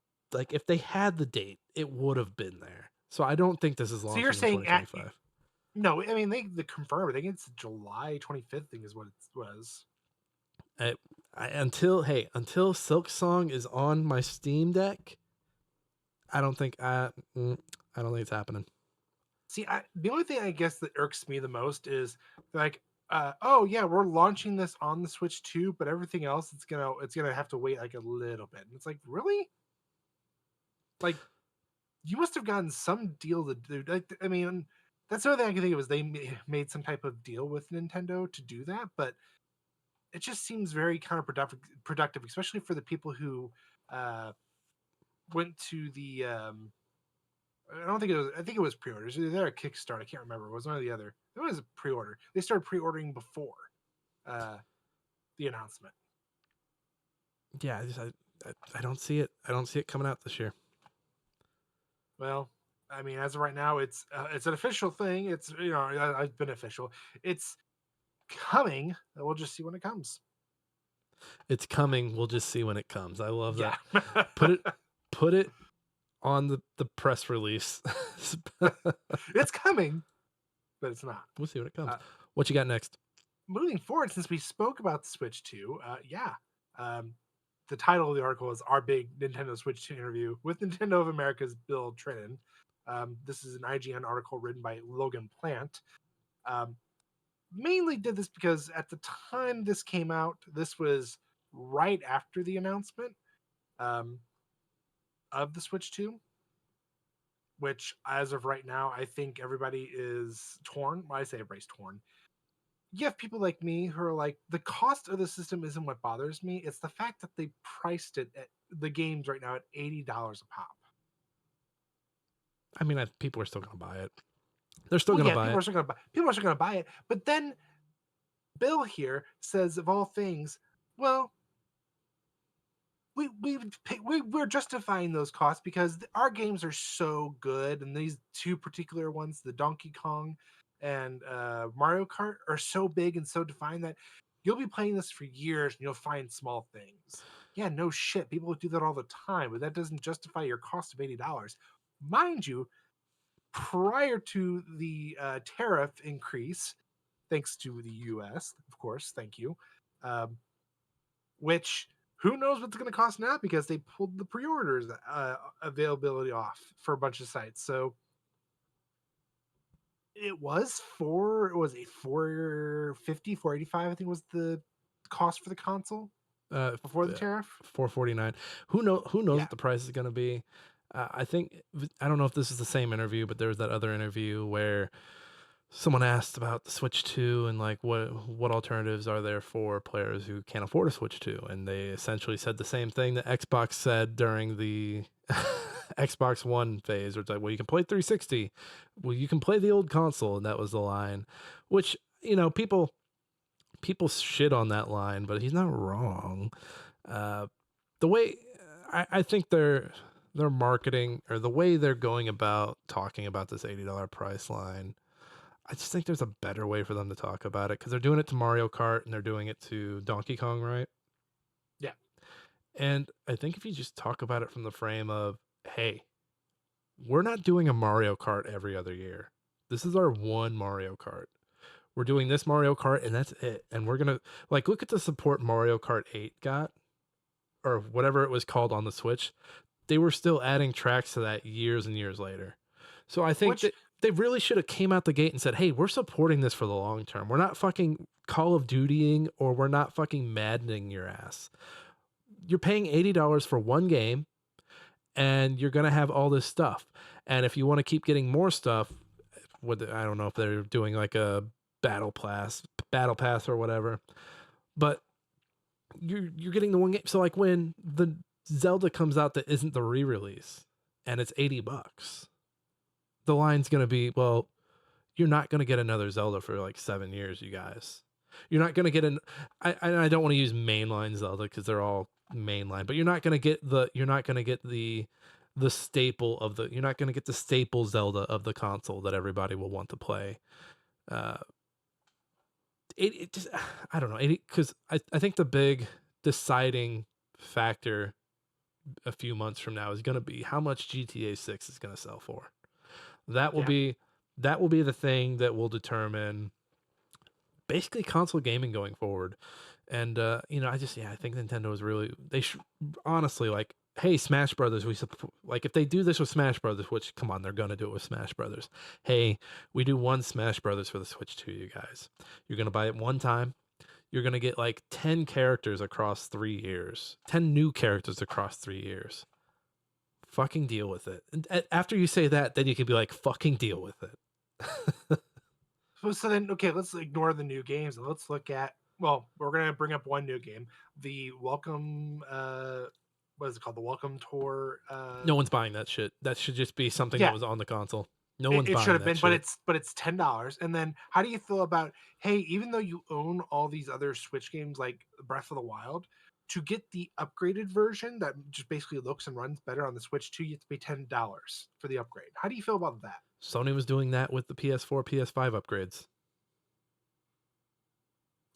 Speaker 1: if they had the date, it would have been there. So I don't think this is launching in 2025.
Speaker 2: No, I mean they confirmed. I think it's July 25th. Thing is what it was.
Speaker 1: Until Silk Song is on my Steam Deck, I don't think it's happening.
Speaker 2: See, the only thing I guess that irks me the most is like, oh yeah, we're launching this on the Switch 2, but everything else it's gonna have to wait like a little bit. And it's like, really? Like, you must have gotten some deal to do. Like, I mean, that's the only thing I can think of is they made some type of deal with Nintendo to do that, but it just seems very counterproductive, especially for the people who went to the. I don't think it was. I think it was pre-orders. Either a Kickstarter. I can't remember. It was one or the other. It was a pre-order. They started pre-ordering before the announcement.
Speaker 1: Yeah, I don't see it. I don't see it coming out this year.
Speaker 2: Well, I mean, as of right now, it's an official thing. It's it's been official. It's coming. We'll just see when it comes.
Speaker 1: It's coming. We'll just see when it comes. I love that.
Speaker 2: Yeah.
Speaker 1: Put it on the press release.
Speaker 2: It's coming, but it's not.
Speaker 1: We'll see when it comes.
Speaker 2: Uh,
Speaker 1: What you got next?
Speaker 2: Moving forward, since we spoke about the Switch 2, the title of the article is Our Big Nintendo Switch 2 Interview with Nintendo of America's Bill Trinen. This is an IGN article written by Logan Plant. Mainly did this because at the time this came out, this was right after the announcement of the Switch 2, which as of right now, I think everybody is torn. Well, I say everybody's torn. You have people like me who are like, the cost of the system isn't what bothers me. It's the fact that they priced it at the games right now at $80 a pop.
Speaker 1: I mean, people are still going to buy it. They're still
Speaker 2: Well,
Speaker 1: going to
Speaker 2: yeah,
Speaker 1: buy
Speaker 2: people
Speaker 1: it.
Speaker 2: are still going to buy. People are still going to buy it. But then Bill here says, of all things, well, we're justifying those costs because our games are so good, and these two particular ones, the Donkey Kong and Mario Kart, are so big and so defined that you'll be playing this for years and you'll find small things. Yeah, no shit, people do that all the time, but that doesn't justify your cost of $80. Mind you, prior to the tariff increase, thanks to the U.S., of course, thank you, which who knows what's going to cost now because they pulled the pre-orders availability off for a bunch of sites. So it was a 450, 485, I think was the cost for the console before the tariff.
Speaker 1: $449. Who knows
Speaker 2: Yeah.
Speaker 1: what the price is going to be? I don't know if this is the same interview, but there was that other interview where someone asked about the Switch 2 and like what alternatives are there for players who can't afford a Switch 2, and they essentially said the same thing that Xbox said during the Xbox One phase, where it's like, well, you can play 360, well, you can play the old console, and that was the line. Which, people shit on that line, but he's not wrong. The way I think they're marketing, or the way they're going about talking about this $80 price line, I just think there's a better way for them to talk about it, because they're doing it to Mario Kart and they're doing it to Donkey Kong, right?
Speaker 2: Yeah.
Speaker 1: And I think if you just talk about it from the frame of, hey, we're not doing a Mario Kart every other year. This is our one Mario Kart. We're doing this Mario Kart and that's it. And we're going to, like, look at the support Mario Kart 8 got, or whatever it was called on the Switch. They were still adding tracks to that years and years later. So I think that they really should have came out the gate and said, hey, we're supporting this for the long term. We're not fucking Call of Dutying, or we're not fucking maddening your ass. You're paying $80 for one game, and you're going to have all this stuff. And if you want to keep getting more stuff, I don't know if they're doing like a battle pass or whatever, but you're getting the one game. So like when the Zelda comes out that isn't the re-release and it's $80, the line's going to be, well, you're not going to get another Zelda for like 7 years, you guys. You're not going to get I don't want to use mainline Zelda because they're all mainline, but you're not going to get the staple of you're not going to get the staple Zelda of the console that everybody will want to play. It just, I don't know, because I think the big deciding factor a few months from now is going to be how much GTA 6 is going to sell for. That will be the thing that will determine basically console gaming going forward. And I think Nintendo is really, they should honestly, like, hey, Smash Brothers, like, if they do this with Smash Brothers, which, come on, they're gonna do it with Smash Brothers. Hey, we do one Smash Brothers for the Switch 2, you guys. You're gonna buy it one time. You're gonna get like 10 characters across 3 years, 10 new characters across 3 years. Fucking deal with it. And after you say that, then you can be like, fucking deal with it.
Speaker 2: So then, okay, let's ignore the new games and let's look at, well, we're going to bring up one new game, the Welcome, what is it called? The Welcome Tour.
Speaker 1: No one's buying that shit. That should just be something that was on the console. No one's
Speaker 2: It
Speaker 1: buying
Speaker 2: should have
Speaker 1: that
Speaker 2: been,
Speaker 1: shit.
Speaker 2: but it's $10. And then how do you feel about, hey, even though you own all these other Switch games like Breath of the Wild, to get the upgraded version that just basically looks and runs better on the Switch 2, you have to pay $10 for the upgrade. How do you feel about that?
Speaker 1: Sony was doing that with the PS4, PS5 upgrades.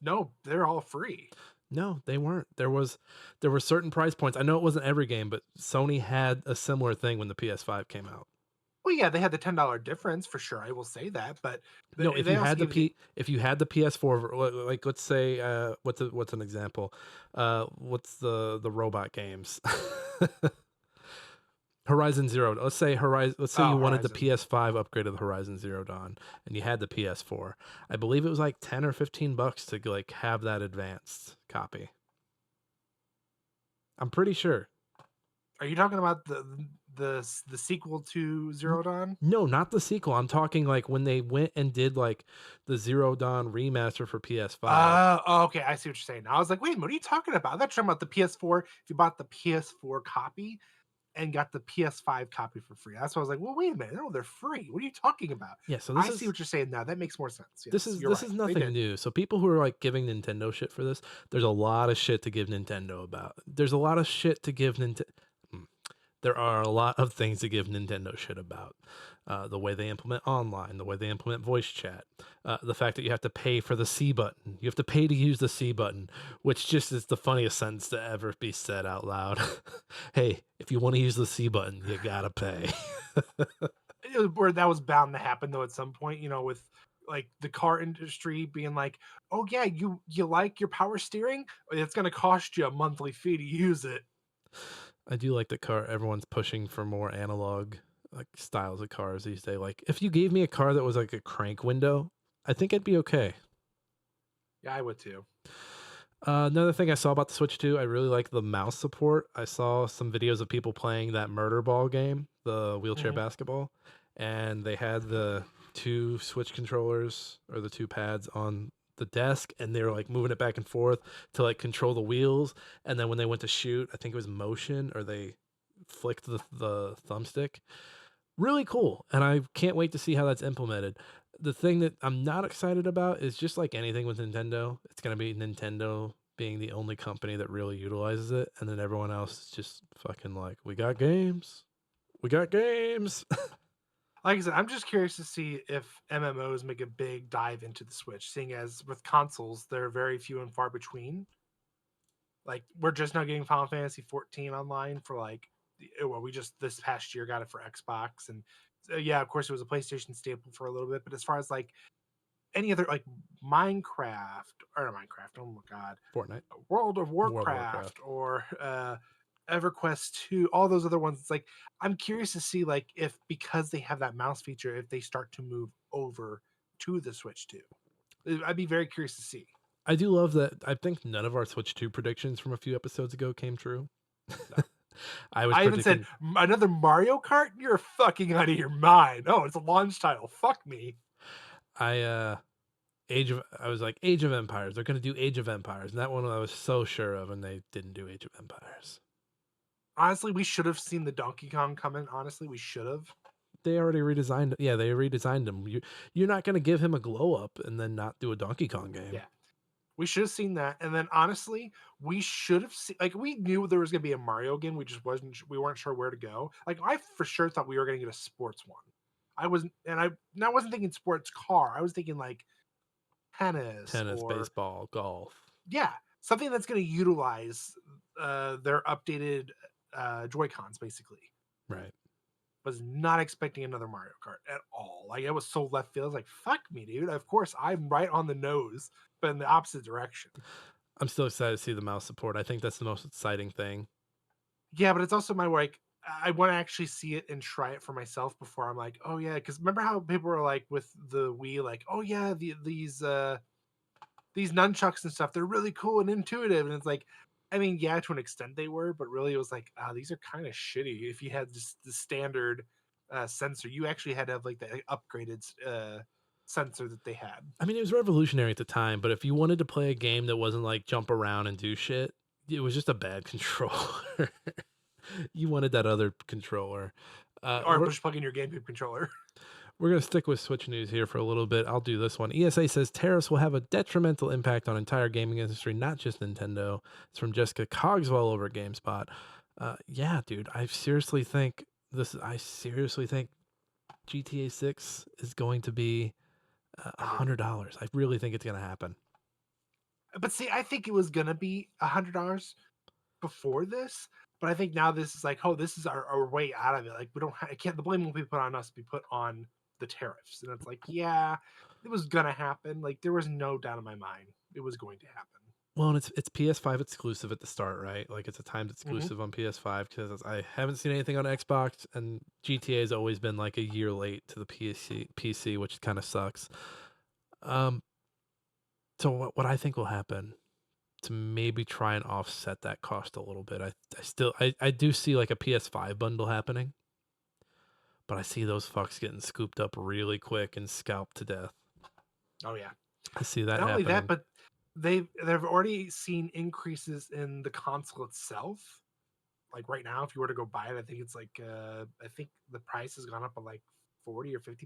Speaker 2: No, they're all free.
Speaker 1: No, they weren't. There were certain price points. I know it wasn't every game, but Sony had a similar thing when the PS5 came out.
Speaker 2: Well, yeah, they had the $10 difference for sure. I will say that, but
Speaker 1: No, if
Speaker 2: they
Speaker 1: you
Speaker 2: also
Speaker 1: had the
Speaker 2: gave you
Speaker 1: if you had the PS4, like let's say, what's an example? What's the robot games? Horizon Zero. Let's say you wanted the
Speaker 2: Horizon.
Speaker 1: PS5 upgrade of the Horizon Zero Dawn, and you had the PS4. I believe it was like $10 or $15 to like have that advanced copy. I'm pretty sure.
Speaker 2: Are you talking about the sequel to Zero Dawn?
Speaker 1: No, not the sequel. I'm talking like when they went and did like the Zero Dawn remaster for PS5.
Speaker 2: Okay, I see what you're saying. I was like, wait, what are you talking about? I thought you're talking about the PS4. If you bought the PS4 copy and got the PS5 copy for free, that's why I was like, well, wait a minute, no, they're free. What are you talking about?
Speaker 1: Yeah, so
Speaker 2: I see what you're saying now. That makes more sense.
Speaker 1: this
Speaker 2: Yes,
Speaker 1: is
Speaker 2: you're
Speaker 1: this
Speaker 2: right.
Speaker 1: is
Speaker 2: They
Speaker 1: nothing
Speaker 2: did.
Speaker 1: new. So people who are like giving Nintendo shit for this, there's a lot of shit to give Nintendo about. There's a lot of shit to give Nintendo. There are a lot of things to give Nintendo shit about. The way they implement online, the way they implement voice chat, the fact that you have to pay for the C button. You have to pay to use the C button, which just is the funniest sentence to ever be said out loud. Hey, if you want to use the C button, you gotta pay.
Speaker 2: Where that was bound to happen though at some point, with like the car industry being like, oh yeah, you like your power steering? It's gonna cost you a monthly fee to use it.
Speaker 1: I do like the car. Everyone's pushing for more analog like styles of cars these days. Like if you gave me a car that was like a crank window, I think I'd be okay.
Speaker 2: Yeah, I would too.
Speaker 1: Another thing I saw about the Switch 2, I really like the mouse support. I saw some videos of people playing that murder ball game, the wheelchair
Speaker 2: Mhm.
Speaker 1: basketball, and they had the two Switch controllers or the two pads on the desk, and they were like moving it back and forth to like control the wheels. And then when they went to shoot, I think it was motion or they flicked the thumbstick. Really cool, and I can't wait to see how that's implemented. The thing that I'm not excited about is just like anything with Nintendo, it's going to be Nintendo being the only company that really utilizes it, and then everyone else is just fucking like, we got games. We got games.
Speaker 2: Like I said, I'm just curious to see if MMOs make a big dive into the Switch, seeing as with consoles, they're very few and far between. Like we're just now getting Final Fantasy 14 online for like, well, we just this past year got it for Xbox, and yeah, of course it was a PlayStation staple for a little bit. But as far as like any other like Minecraft or not Minecraft, oh my god,
Speaker 1: Fortnite.
Speaker 2: World of
Speaker 1: World of Warcraft.
Speaker 2: Warcraft or EverQuest 2, all those other ones. It's like I'm curious to see like if because they have that mouse feature, if they start to move over to the Switch 2. I'd be very curious to see.
Speaker 1: I do love that. I think none of our Switch 2 predictions from a few episodes ago came true. I was
Speaker 2: I even said
Speaker 1: predicting
Speaker 2: another Mario Kart. You're fucking out of your mind. Oh, it's a launch title. Fuck me.
Speaker 1: I I was like Age of Empires. They're going to do Age of Empires. And that one I was so sure of, and they didn't do Age of Empires.
Speaker 2: Honestly, we should have seen the Donkey Kong coming. Honestly, we should have.
Speaker 1: They already redesigned. Yeah, they redesigned him. You're not going to give him a glow up and then not do a Donkey Kong game.
Speaker 2: Yeah. We should have seen that. And then honestly, we should have seen like we knew there was gonna be a Mario game. We weren't sure where to go. Like I for sure thought we were gonna get a sports one. I wasn't thinking sports car. I was thinking like tennis or
Speaker 1: baseball, golf.
Speaker 2: yeah, something that's gonna utilize their updated Joy Cons basically.
Speaker 1: Right.
Speaker 2: Was not expecting another Mario Kart at all. Like it was so left field. I was like, fuck me, dude. Of course, I'm right on the nose, but in the opposite direction.
Speaker 1: I'm still excited to see the mouse support. I think that's the most exciting thing.
Speaker 2: Yeah, but it's also my like I want to actually see it and try it for myself before I'm like, oh yeah, because remember how people were like with the Wii, like, oh yeah, these nunchucks and stuff, they're really cool and intuitive, and it's like, I mean, yeah, to an extent they were, but really it was like, these are kind of shitty. If you had just the standard sensor, you actually had to have like the upgraded sensor that they had.
Speaker 1: I mean, it was revolutionary at the time, but if you wanted to play a game that wasn't like jump around and do shit, it was just a bad controller. You wanted that other controller.
Speaker 2: Or just plug in your GameCube controller.
Speaker 1: We're going to stick with Switch news here for a little bit. I'll do this one. ESA says tariffs will have a detrimental impact on entire gaming industry, not just Nintendo. It's from Jessica Cogswell over at GameSpot. Yeah, dude, I seriously think GTA 6 is going to be $100. I really think it's going to happen.
Speaker 2: But see, I think it was gonna be $100 before this, but I think now this is like, oh, this is our way out of it. Like we don't, I can't. The blame won't be put on us. Be put on the tariffs, and it's like, yeah, it was gonna happen. Like there was no doubt in my mind it was going to happen.
Speaker 1: Well, and it's PS5 exclusive at the start, right? Like it's a timed
Speaker 2: Hmm.
Speaker 1: exclusive on PS5 because I haven't seen anything on Xbox, and GTA has always been like a year late to the PC, which kind of sucks. Um, so what I think will happen to maybe try and offset that cost a little bit, I do see like a PS5 bundle happening, but I see those fucks getting scooped up really quick and scalped to death.
Speaker 2: Oh yeah.
Speaker 1: I see that
Speaker 2: Not only that,
Speaker 1: happening.
Speaker 2: but they've already seen increases in the console itself. Like right now, if you were to go buy it, I think it's like I think the price has gone up by like 40 or $50.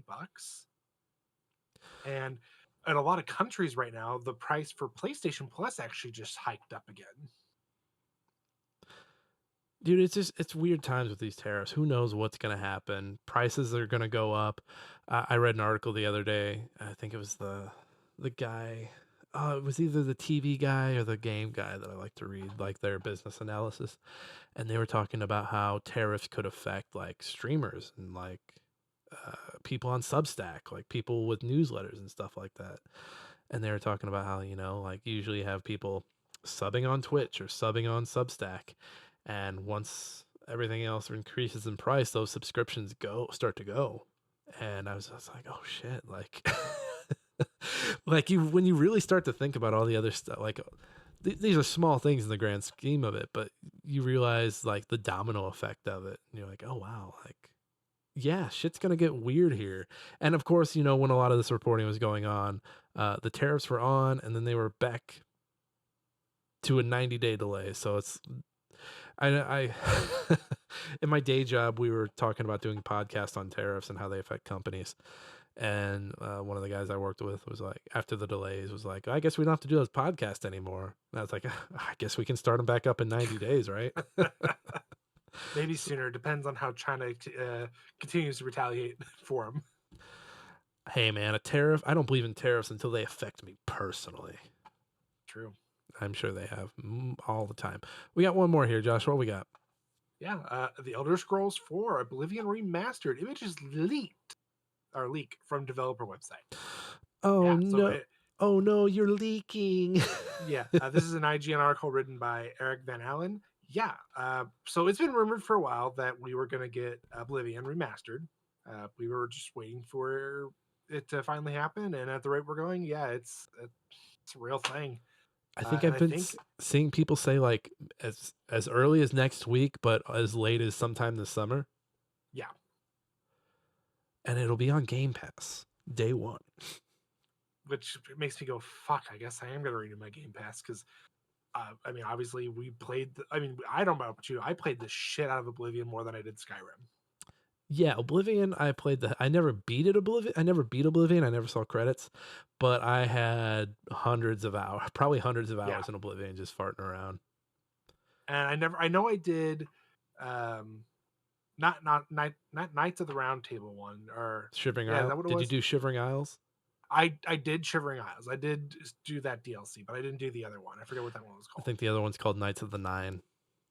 Speaker 2: And in a lot of countries right now, the price for PlayStation Plus actually just hiked up again.
Speaker 1: Dude, it's weird times with these tariffs. Who knows what's gonna happen? Prices are gonna go up. I read an article the other day. I think it was the guy. It was either the TV guy or the game guy that I like to read, like their business analysis, and they were talking about how tariffs could affect like streamers and like people on Substack, like people with newsletters and stuff like that. And they were talking about how, like usually you have people subbing on Twitch or subbing on Substack. And once everything else increases in price, those subscriptions start to go. And I was just like, oh shit, like like you when you really start to think about all the other stuff, like these are small things in the grand scheme of it, but you realize like the domino effect of it. And you're like, oh wow, like yeah, shit's gonna get weird here. And of course, when a lot of this reporting was going on, the tariffs were on, and then they were back to a 90-day delay. So I in my day job, we were talking about doing podcasts on tariffs and how they affect companies. And one of the guys I worked with was like, after the delays, was like, I guess we don't have to do those podcasts anymore. And I was like, I guess we can start them back up in 90 days, right?
Speaker 2: Maybe sooner. Depends on how China continues to retaliate for them.
Speaker 1: Hey, man, a tariff, I don't believe in tariffs until they affect me personally.
Speaker 2: True.
Speaker 1: I'm sure they have all the time. We got one more here, Josh. What we got?
Speaker 2: Yeah, the Elder Scrolls 4 Oblivion Remastered images leaked from developer website.
Speaker 1: Oh
Speaker 2: Yeah, so
Speaker 1: no. Oh no, you're leaking.
Speaker 2: yeah, this is an IGN article written by Eric Van Allen. Yeah, so it's been rumored for a while that we were going to get Oblivion Remastered. We were just waiting for it to finally happen, and at the rate we're going, yeah, it's a real thing.
Speaker 1: I think
Speaker 2: And
Speaker 1: I've
Speaker 2: I
Speaker 1: been
Speaker 2: think,
Speaker 1: seeing people say like as early as next week, but as late as sometime this summer,
Speaker 2: yeah,
Speaker 1: and it'll be on Game Pass day one.
Speaker 2: which makes me go, fuck, I guess I am going to renew my Game Pass because I mean, obviously, we played. I don't know about you. I played the shit out of Oblivion more than I did Skyrim.
Speaker 1: Yeah, Oblivion. I never beat it. Oblivion. I never beat Oblivion. I never saw credits, but I had hundreds of hours, probably hundreds of
Speaker 2: Yeah,
Speaker 1: hours in Oblivion, just farting around.
Speaker 2: and I know I did, um, not Knights of the Round Table one, or
Speaker 1: Shivering
Speaker 2: yeah, is
Speaker 1: Isles.
Speaker 2: that what it
Speaker 1: Did you
Speaker 2: was?
Speaker 1: do Shivering Isles?
Speaker 2: I did Shivering Isles. I did do that DLC, but I didn't do the other one. I forget what that one was
Speaker 1: I
Speaker 2: called.
Speaker 1: think the other one's called Knights of the Nine.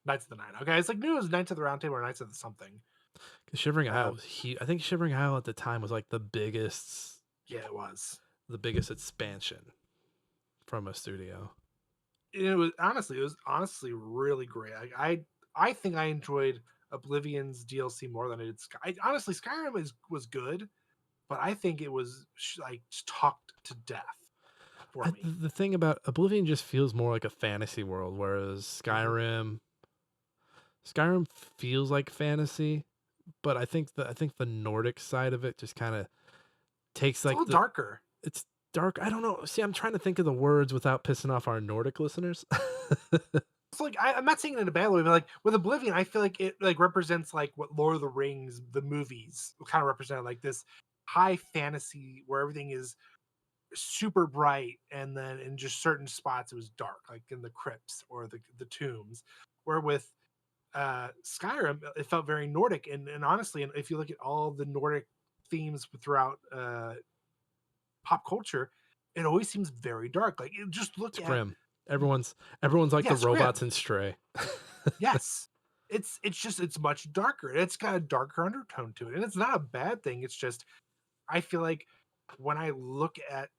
Speaker 2: Knights of the Nine. Okay, it's like knew it was Knights of the Round Table or Knights of the something.
Speaker 1: Because Shivering Isle
Speaker 2: Uh,
Speaker 1: was huge. I think Shivering Isle at the time was like the biggest expansion from a studio.
Speaker 2: It was honestly really great. I think I enjoyed Oblivion's DLC more than I did Sky. Honestly, Skyrim was good, but I think it was like talked to death for me.
Speaker 1: The thing about Oblivion just feels more like a fantasy world, whereas Skyrim feels like fantasy, but I think the Nordic side of it just kind of takes
Speaker 2: It's a
Speaker 1: like
Speaker 2: little darker.
Speaker 1: it's dark. I don't know. See, I'm trying to think of the words without pissing off our Nordic listeners.
Speaker 2: It's like I'm not saying it in a bad way, but like with Oblivion, I feel like it like represents like what Lord of the Rings, the movies, kind of represent like this high fantasy where everything is super bright, and then in just certain spots it was dark, like in the crypts or the tombs. Where with Skyrim, it felt very Nordic, and honestly, and if you look at all the Nordic themes throughout pop culture, it always seems very dark. Like just look
Speaker 1: It's
Speaker 2: at
Speaker 1: grim. Everyone's like the
Speaker 2: Yes, grim.
Speaker 1: robots in Stray.
Speaker 2: Yes. It's much darker. It's got a darker undertone to it. And it's not a bad thing. It's just I feel like when I look at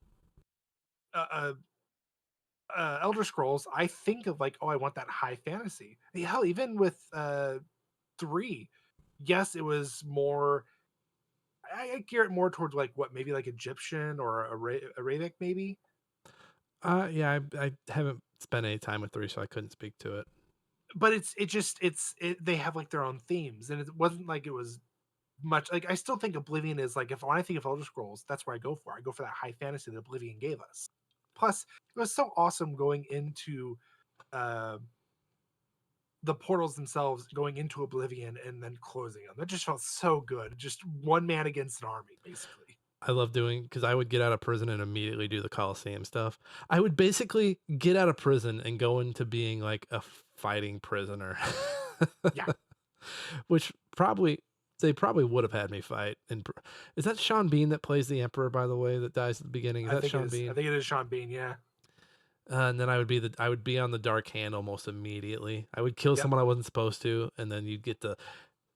Speaker 2: uh, Elder Scrolls, I think of like, oh, I want that high fantasy. Hell, even with 3, yes, it was more. I gear it more towards like what maybe like Egyptian or Arabic maybe.
Speaker 1: Yeah, I haven't spent any time with 3, so I couldn't speak to it.
Speaker 2: But they have like their own themes, and it wasn't like it was much like I still think Oblivion is like if when I think of Elder Scrolls, that's where I go for. I go for that high fantasy that Oblivion gave us. Plus, it was so awesome going into uh, the portals themselves, going into Oblivion and then closing them. That just felt so good. Just one man against an army, basically.
Speaker 1: I love doing because I would get out of prison and immediately do the Coliseum stuff. I would basically get out of prison and go into being like a fighting prisoner.
Speaker 2: Yeah.
Speaker 1: Which they probably would have had me fight. Is that Sean Bean that plays the Emperor, by the way, that dies at the beginning? Is that Sean Bean?
Speaker 2: I think it is Sean Bean, yeah.
Speaker 1: And then I would be on the Dark Hand almost immediately. I would kill someone I wasn't supposed to, and then you'd get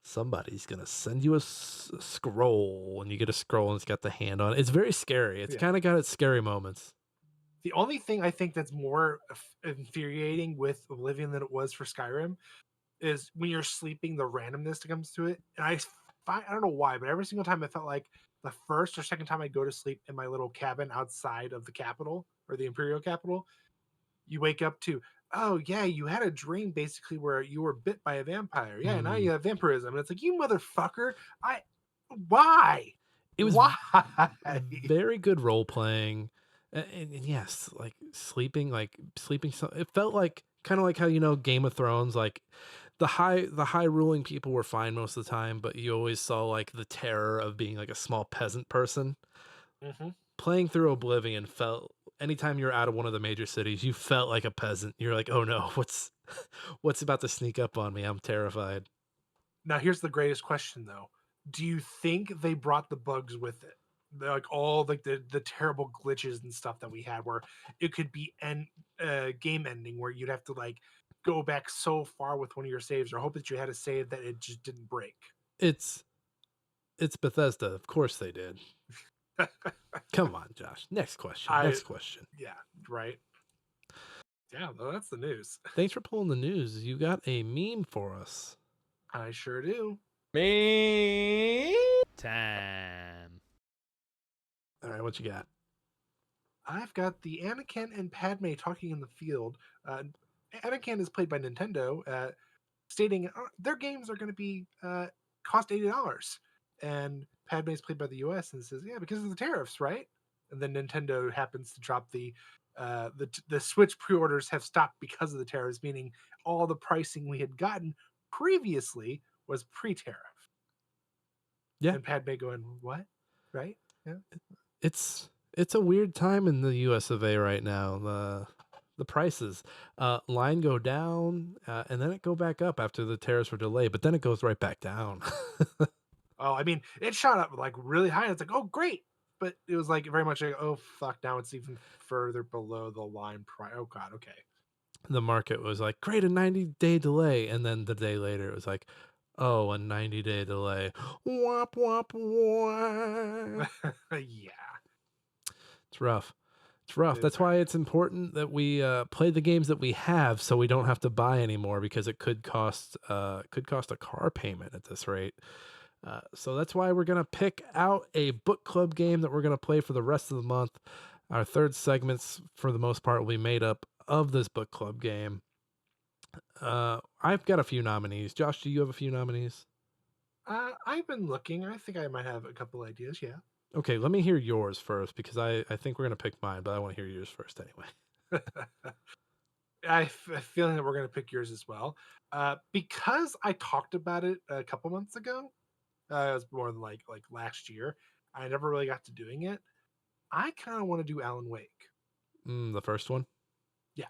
Speaker 1: somebody's gonna send you a scroll, and you get a scroll and it's got the hand on it. It's very scary. It's kind of got its scary moments.
Speaker 2: The only thing I think that's more infuriating with Oblivion than it was for Skyrim is when you're sleeping, the randomness that comes to it. And I don't know why, but every single time I felt like the first or second time I go to sleep in my little cabin outside of the capital or the Imperial capital, you wake up to, oh yeah, you had a dream basically where you were bit by a vampire. Yeah, now you have vampirism. And it's like, you motherfucker, why?
Speaker 1: It was
Speaker 2: why?
Speaker 1: very good role playing. And yes, sleeping. So it felt like kind of like how, Game of Thrones, like the high ruling people were fine most of the time, but you always saw like the terror of being like a small peasant person.
Speaker 2: Mm-hmm.
Speaker 1: Playing through Oblivion felt anytime you're out of one of the major cities, you felt like a peasant. You're like, oh no, what's about to sneak up on me? I'm terrified.
Speaker 2: Now here's the greatest question though. Do you think they brought the bugs with it? Like all like the terrible glitches and stuff that we had where it could be game ending where you'd have to like go back so far with one of your saves or hope that you had a save that it just didn't break.
Speaker 1: It's Bethesda. Of course they did. Come on, Josh. Next question.
Speaker 2: Yeah, right. Yeah, well, that's the news.
Speaker 1: Thanks for pulling the news. You got a meme for us.
Speaker 2: I sure do.
Speaker 4: Me time.
Speaker 1: All right, what you got?
Speaker 2: I've got the Anakin and Padme talking in the field. Anakin is played by Nintendo, stating their games are going to be cost $80, and Padme is played by the U.S. and says, "Yeah, because of the tariffs, right?" And then Nintendo happens to drop the Switch pre-orders have stopped because of the tariffs, meaning all the pricing we had gotten previously was pre-tariff.
Speaker 1: Yeah,
Speaker 2: and Padme going, "What? Right? Yeah."
Speaker 1: It's a weird time in the U.S. of A. right now. The prices line go down and then it go back up after the tariffs were delayed, but then it goes right back down.
Speaker 2: Oh, I mean, it shot up like really high. It's like, oh, great. But it was like very much like, oh, fuck. Now it's even further below the line price. Oh, God. Okay.
Speaker 1: The market was like, great, a 90-day delay. And then the day later, it was like, oh, a 90-day delay. Womp, womp, womp.
Speaker 2: Yeah.
Speaker 1: It's rough. It's rough. That's why it's important that we play the games that we have, so we don't have to buy anymore, because it could cost a car payment at this rate. So that's why we're gonna pick out a book club game that we're gonna play for the rest of the month. Our third segments, for the most part, will be made up of this book club game. I've got a few nominees. Josh, do you have a few nominees?
Speaker 2: I've been looking. I think I might have a couple ideas. Yeah.
Speaker 1: Okay, let me hear yours first, because I think we're gonna pick mine, but I want to hear yours first anyway.
Speaker 2: I have a feeling that we're going to pick yours as well. Because I talked about it a couple months ago. It was more than like last year. I never really got to doing it. I kind of want to do Alan Wake.
Speaker 1: The first one?
Speaker 2: Yeah.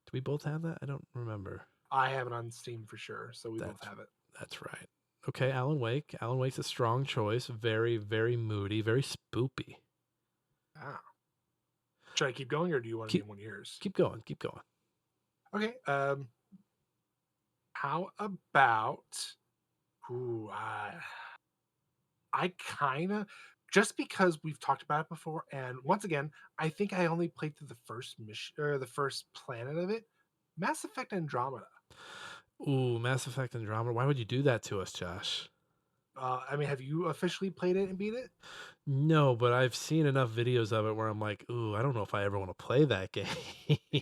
Speaker 1: Do we both have that? I don't remember.
Speaker 2: I have it on Steam for sure, so we both have it.
Speaker 1: That's right. Okay, Alan Wake. Alan Wake's a strong choice. Very, very moody, very spoopy.
Speaker 2: Ah. Should I keep going, or do you want to
Speaker 1: Keep-
Speaker 2: name one of yours?
Speaker 1: Keep going. Keep going.
Speaker 2: Okay. How about? Ooh, I kind of, just because we've talked about it before, and once again, I think I only played through the first mission or the first planet of it. Mass Effect Andromeda.
Speaker 1: Ooh, Mass Effect Andromeda. Why would you do that to us, Josh?
Speaker 2: I mean, have you officially played it and beat it?
Speaker 1: No, but I've seen enough videos of it where I'm like, ooh, I don't know if I ever want to play that game.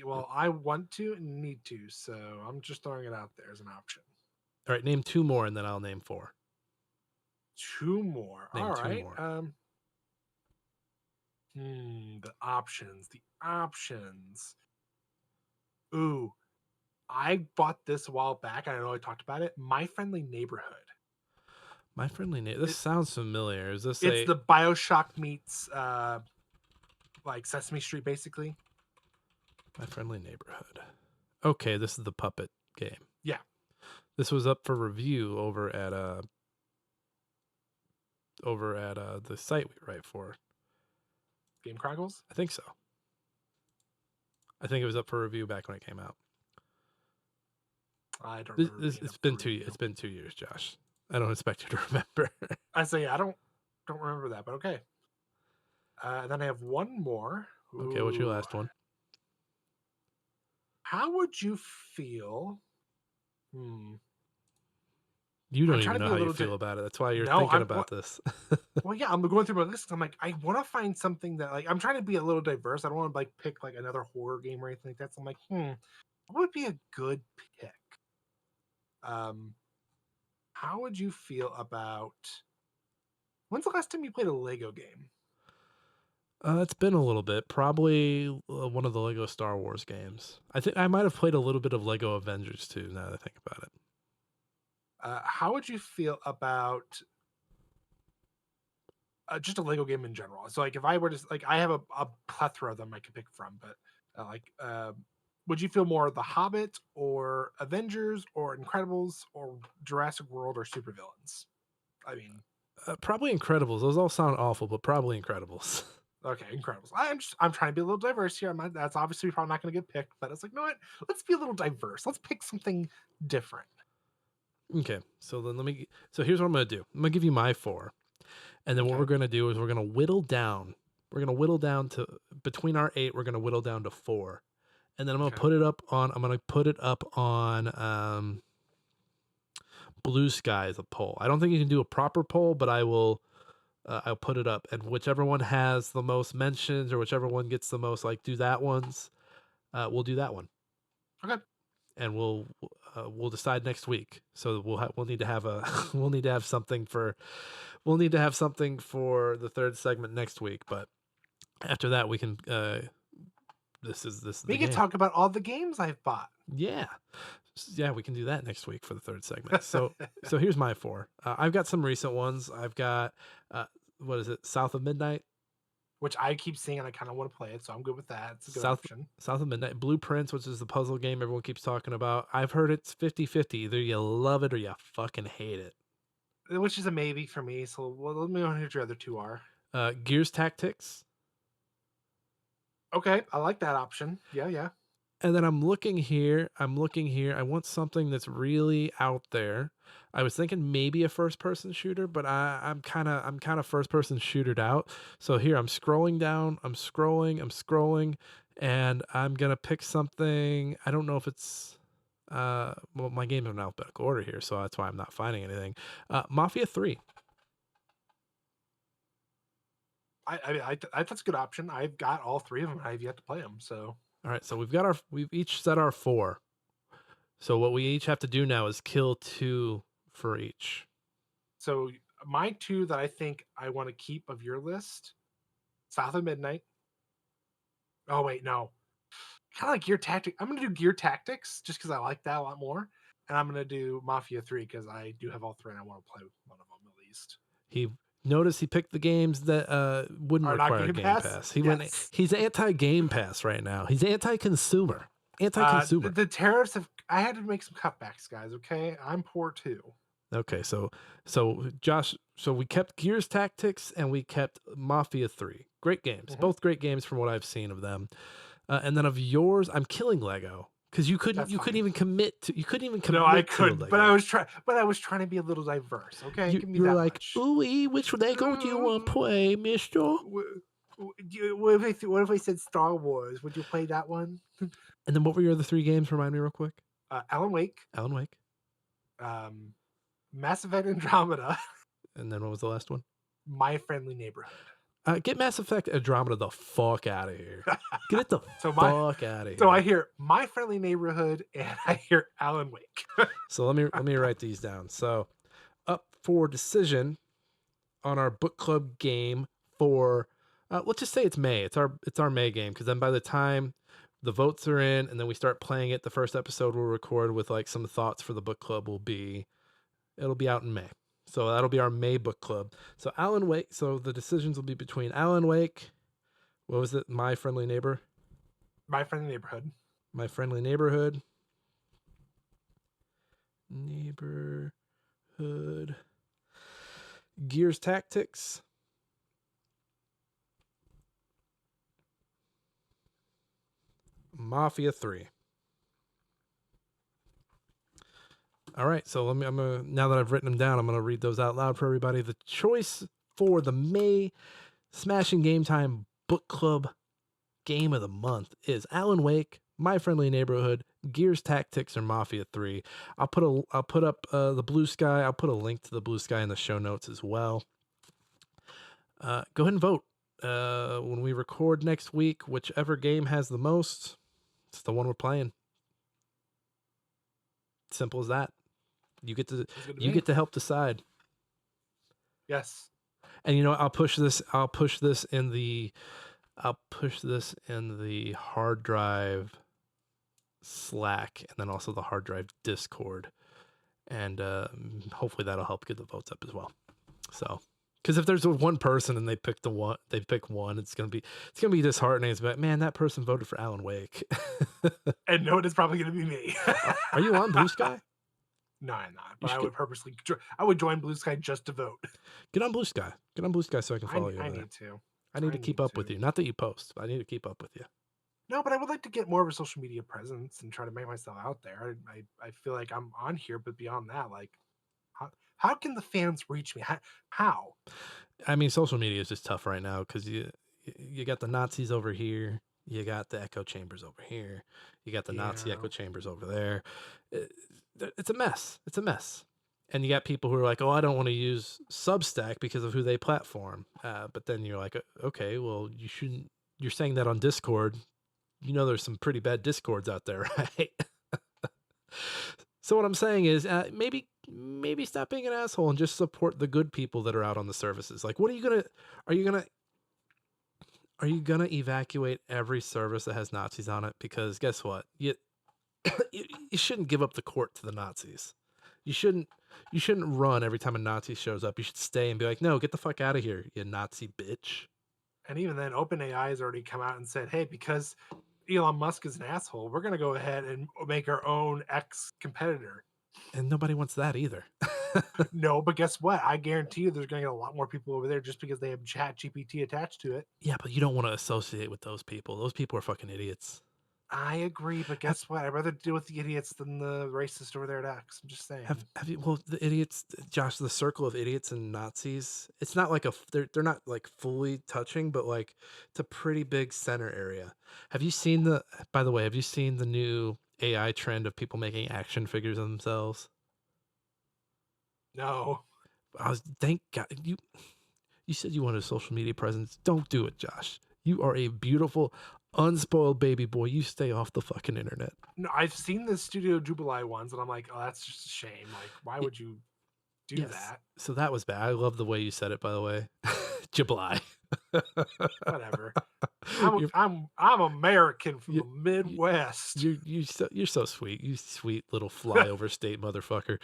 Speaker 2: Well, I want to and need to, so I'm just throwing it out there as an option.
Speaker 1: All right, name 2 more, and then I'll name 4.
Speaker 2: 2 more.
Speaker 1: Name
Speaker 2: All
Speaker 1: 2
Speaker 2: right.
Speaker 1: more.
Speaker 2: The options. The options. Ooh, I bought this a while back. I know I talked about it. My Friendly Neighborhood.
Speaker 1: My Friendly Neighborhood. This sounds familiar. Is this
Speaker 2: It's the BioShock meets like Sesame Street, basically.
Speaker 1: My Friendly Neighborhood? Okay, this is the puppet game.
Speaker 2: Yeah.
Speaker 1: This was up for review over at the site we write for.
Speaker 2: Game Chronicles?
Speaker 1: I think so. I think it was up for review back when it came out.
Speaker 2: I don't remember.
Speaker 1: It's been 2 years, Josh. I don't expect you to remember.
Speaker 2: I say I don't remember that, but okay. And then I have one more.
Speaker 1: Okay, what's your
Speaker 2: Ooh.
Speaker 1: last one?
Speaker 2: How would you feel?
Speaker 1: You don't
Speaker 2: trying
Speaker 1: even
Speaker 2: to
Speaker 1: know
Speaker 2: be a
Speaker 1: how you
Speaker 2: little
Speaker 1: feel about it. That's why you're
Speaker 2: No,
Speaker 1: thinking
Speaker 2: I'm-
Speaker 1: about this.
Speaker 2: Well, yeah, I'm going through my list. I'm like, I want to find something that, like, I'm trying to be a little diverse. I don't want to like pick like another horror game or anything like that. So I'm like, what would be a good pick? How would you feel about? When's the last time you played a Lego game?
Speaker 1: It's been a little bit. Probably one of the Lego Star Wars games. I think I might have played a little bit of Lego Avengers too, now that I think about it.
Speaker 2: How would you feel about just a Lego game in general? So, like, if I were to like, I have a plethora of them I could pick from, but would you feel more The Hobbit or Avengers or Incredibles or Jurassic World or Supervillains? I mean,
Speaker 1: Probably Incredibles. Those all sound awful, but probably Incredibles.
Speaker 2: okay, Incredibles. I'm trying to be a little diverse here. That's obviously probably not going to get picked, but it's like, you know what? Let's be a little diverse. Let's pick something different.
Speaker 1: Okay, so then so here's what I'm going to do. I'm going to give you my 4. And then what
Speaker 2: Okay.
Speaker 1: we're going to do is we're going to whittle down. We're going to whittle down to, between our 8, we're going to whittle down to 4. And then I'm going to
Speaker 2: Okay.
Speaker 1: put it up on Blue Sky as a poll. I don't think you can do a proper poll, but I'll put it up, and whichever one has the most mentions or whichever one gets the most like do that ones, we'll do that one.
Speaker 2: Okay.
Speaker 1: And we'll decide next week. So we'll need to have something for the third segment next week. But after that, we can. This is
Speaker 2: We can talk about all the games I've bought.
Speaker 1: Yeah. Yeah, we can do that next week for the third segment. So here's my 4. I've got some recent ones. I've got what is it? South of Midnight.
Speaker 2: Which I keep seeing and I kind of want to play it, so I'm good with that. It's a good
Speaker 1: South
Speaker 2: option.
Speaker 1: South of Midnight. Blueprints, which is the puzzle game everyone keeps talking about. I've heard it's 50-50. Either you love it or you fucking hate it.
Speaker 2: Which is a maybe for me. So let me know who your other 2 are.
Speaker 1: Gears Tactics.
Speaker 2: Okay, I like that option. Yeah.
Speaker 1: And then I'm looking here. I want something that's really out there. I was thinking maybe a first-person shooter, but I'm kind of first-person shootered out. So here I'm scrolling down. I'm scrolling, and I'm gonna pick something. I don't know if it's well, my games are in alphabetical order here, so that's why I'm not finding anything. Mafia 3.
Speaker 2: I that's a good option. I've got all 3 of them. I've yet to play them. So
Speaker 1: All right, so we've each set our 4. So what we each have to do now is kill 2 for each.
Speaker 2: So my 2 that I think I want to keep of your list: South of Midnight. Oh wait, no. Kind of like Gear Tactics. I'm gonna do Gear Tactics just because I like that a lot more, and I'm gonna do Mafia 3 because I do have all 3 and I want to play one of them at least.
Speaker 1: He picked the games that wouldn't
Speaker 2: Are not
Speaker 1: require
Speaker 2: Game
Speaker 1: Game
Speaker 2: Pass?
Speaker 1: Pass.
Speaker 2: Yes.
Speaker 1: He's anti-Game Pass right now. He's anti-consumer. Anti-consumer.
Speaker 2: The tariffs have. I had to make some cutbacks, guys. Okay, I'm poor too.
Speaker 1: Okay, so Josh, so we kept Gears Tactics and we kept Mafia 3. Great games.
Speaker 2: Mhm.
Speaker 1: Both great games from what I've seen of them. And then of yours, I'm killing Lego because you couldn't
Speaker 2: That's fine.
Speaker 1: even commit to
Speaker 2: No, I
Speaker 1: to the
Speaker 2: couldn't,
Speaker 1: Lego.
Speaker 2: but I was trying to be a little diverse. Okay, give me
Speaker 1: You were
Speaker 2: that
Speaker 1: like,
Speaker 2: much.
Speaker 1: ooh, which Lego do you want to play, Mister?
Speaker 2: What if I said Star Wars? Would you play that one?
Speaker 1: And then what were your other 3 games? Remind me real quick.
Speaker 2: Alan Wake,
Speaker 1: Alan Wake.
Speaker 2: Mass Effect Andromeda,
Speaker 1: And then what was the last one?
Speaker 2: My Friendly Neighborhood.
Speaker 1: Get Mass Effect Andromeda the fuck out of here. Get it the
Speaker 2: So
Speaker 1: fuck out of here.
Speaker 2: So I hear My Friendly Neighborhood and I hear Alan Wake.
Speaker 1: So let me write these down. So up for decision on our book club game for let's just say it's May. It's our May game because then by the time the votes are in and then we start playing it, the first episode we'll record with like some thoughts for the book club it'll be out in May. So that'll be our May book club. So Alan Wake. So the decisions will be between Alan Wake. What was it? My Friendly Neighbor.
Speaker 2: My Friendly Neighborhood.
Speaker 1: My Friendly Neighborhood. Neighborhood. Gears Tactics. Mafia 3. All right, so I'm gonna now that I've written them down, I'm gonna read those out loud for everybody. The choice for the May Smashing Game Time Book Club Game of the Month is Alan Wake, My Friendly Neighborhood, Gears Tactics, or Mafia 3. I'll put up the Blue Sky. I'll put a link to the Blue Sky in the show notes as well. Go ahead and vote. When we record next week, whichever game has the most, it's the one we're playing. Simple as that. You get to help decide.
Speaker 2: Yes.
Speaker 1: And you know, I'll push this in the hard drive Slack and then also the hard drive Discord. And hopefully that'll help get the votes up as well. So, because if there's one person and they pick one, it's gonna be disheartening. It's like, man, that person voted for Alan Wake.
Speaker 2: And no, it's probably gonna be me.
Speaker 1: Are you on Blue Sky?
Speaker 2: No, I'm not. But I would purposely. I would join Blue Sky just to vote.
Speaker 1: Get on Blue Sky. Get on Blue Sky so I can follow you.
Speaker 2: I need to.
Speaker 1: I need to keep up with you. Not that you post. But I need to keep up with you.
Speaker 2: No, but I would like to get more of a social media presence and try to make myself out there. I feel like I'm on here, but beyond that, like, how can the fans reach me? How?
Speaker 1: I mean, social media is just tough right now because you got the Nazis over here, you got the echo chambers over here, you got the Nazi echo chambers over there. It's a mess. It's a mess. And you got people who are like, oh, I don't want to use Substack because of who they platform. But then you're like, okay, well, you shouldn't. You're saying that on Discord. You know, there's some pretty bad Discords out there, right? So what I'm saying is maybe stop being an asshole and just support the good people that are out on the services. Like, what are you gonna evacuate every service that has Nazis on it? Because guess what? You shouldn't give up the court to the Nazis. You shouldn't run every time a Nazi shows up. You should stay and be like, no, get the fuck out of here, you Nazi bitch.
Speaker 2: And even then, OpenAI has already come out and said, hey, because Elon Musk is an asshole, we're going to go ahead and make our own X competitor.
Speaker 1: And nobody wants that either.
Speaker 2: No, but guess what? I guarantee you there's going to get a lot more people over there just because they have Chat GPT attached to it.
Speaker 1: Yeah, but you don't want to associate with those people. Those people are fucking idiots.
Speaker 2: I agree, but guess what? I'd rather deal with the idiots than the racist over there at X. I'm just saying.
Speaker 1: Have you? Well, the idiots, Josh, the circle of idiots and Nazis. It's not like they're not like fully touching, but like it's a pretty big center area. Have you seen the? By the way, have you seen the new AI trend of people making action figures of themselves?
Speaker 2: No.
Speaker 1: Thank God you. You said you wanted a social media presence. Don't do it, Josh. You are a beautiful, unspoiled baby boy. You stay off the fucking internet.
Speaker 2: No, I've seen the Studio Jubilee ones, and I'm like, oh, that's just a shame. Like, why would you do that?
Speaker 1: So that was bad. I love the way you said it, by the way. Jubilee.
Speaker 2: Whatever. I'm American from the Midwest.
Speaker 1: You're so sweet. You sweet little flyover state motherfucker.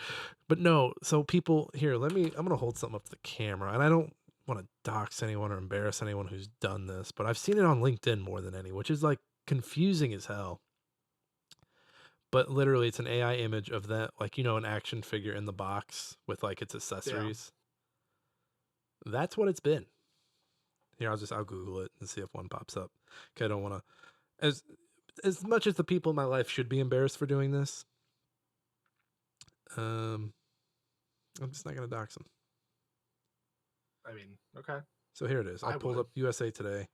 Speaker 1: But no, so people here, I'm gonna hold something up to the camera, and I don't want to dox anyone or embarrass anyone who's done this, but I've seen it on LinkedIn more than any, which is like confusing as hell. But literally it's an AI image of that, like, you know, an action figure in the box with like its accessories. Yeah. That's what it's been. Here, I'll Google it and see if one pops up. Okay, I don't want to. As much as the people in my life should be embarrassed for doing this, I'm just not gonna dox them.
Speaker 2: I mean, okay.
Speaker 1: So here it is. I pulled
Speaker 2: would.
Speaker 1: up USA Today.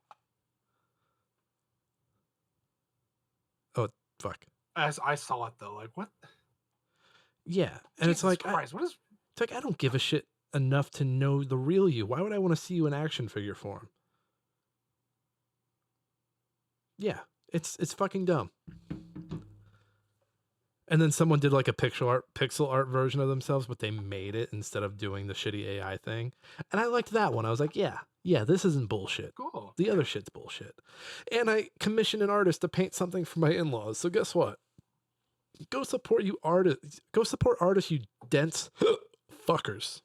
Speaker 1: Oh fuck.
Speaker 2: As I saw it though, like what?
Speaker 1: Yeah, and
Speaker 2: Jesus Christ, what is?
Speaker 1: it's like I don't give a shit enough to know the real you. Why would I want to see you in action figure form? Yeah, it's fucking dumb. And then someone did like a pixel art version of themselves, but they made it instead of doing the shitty AI thing. And I liked that one. I was like, yeah, this isn't bullshit.
Speaker 2: Cool.
Speaker 1: The other shit's bullshit. And I commissioned an artist to paint something for my in-laws. So guess what? Go support artists. Go support artists, you dense fuckers.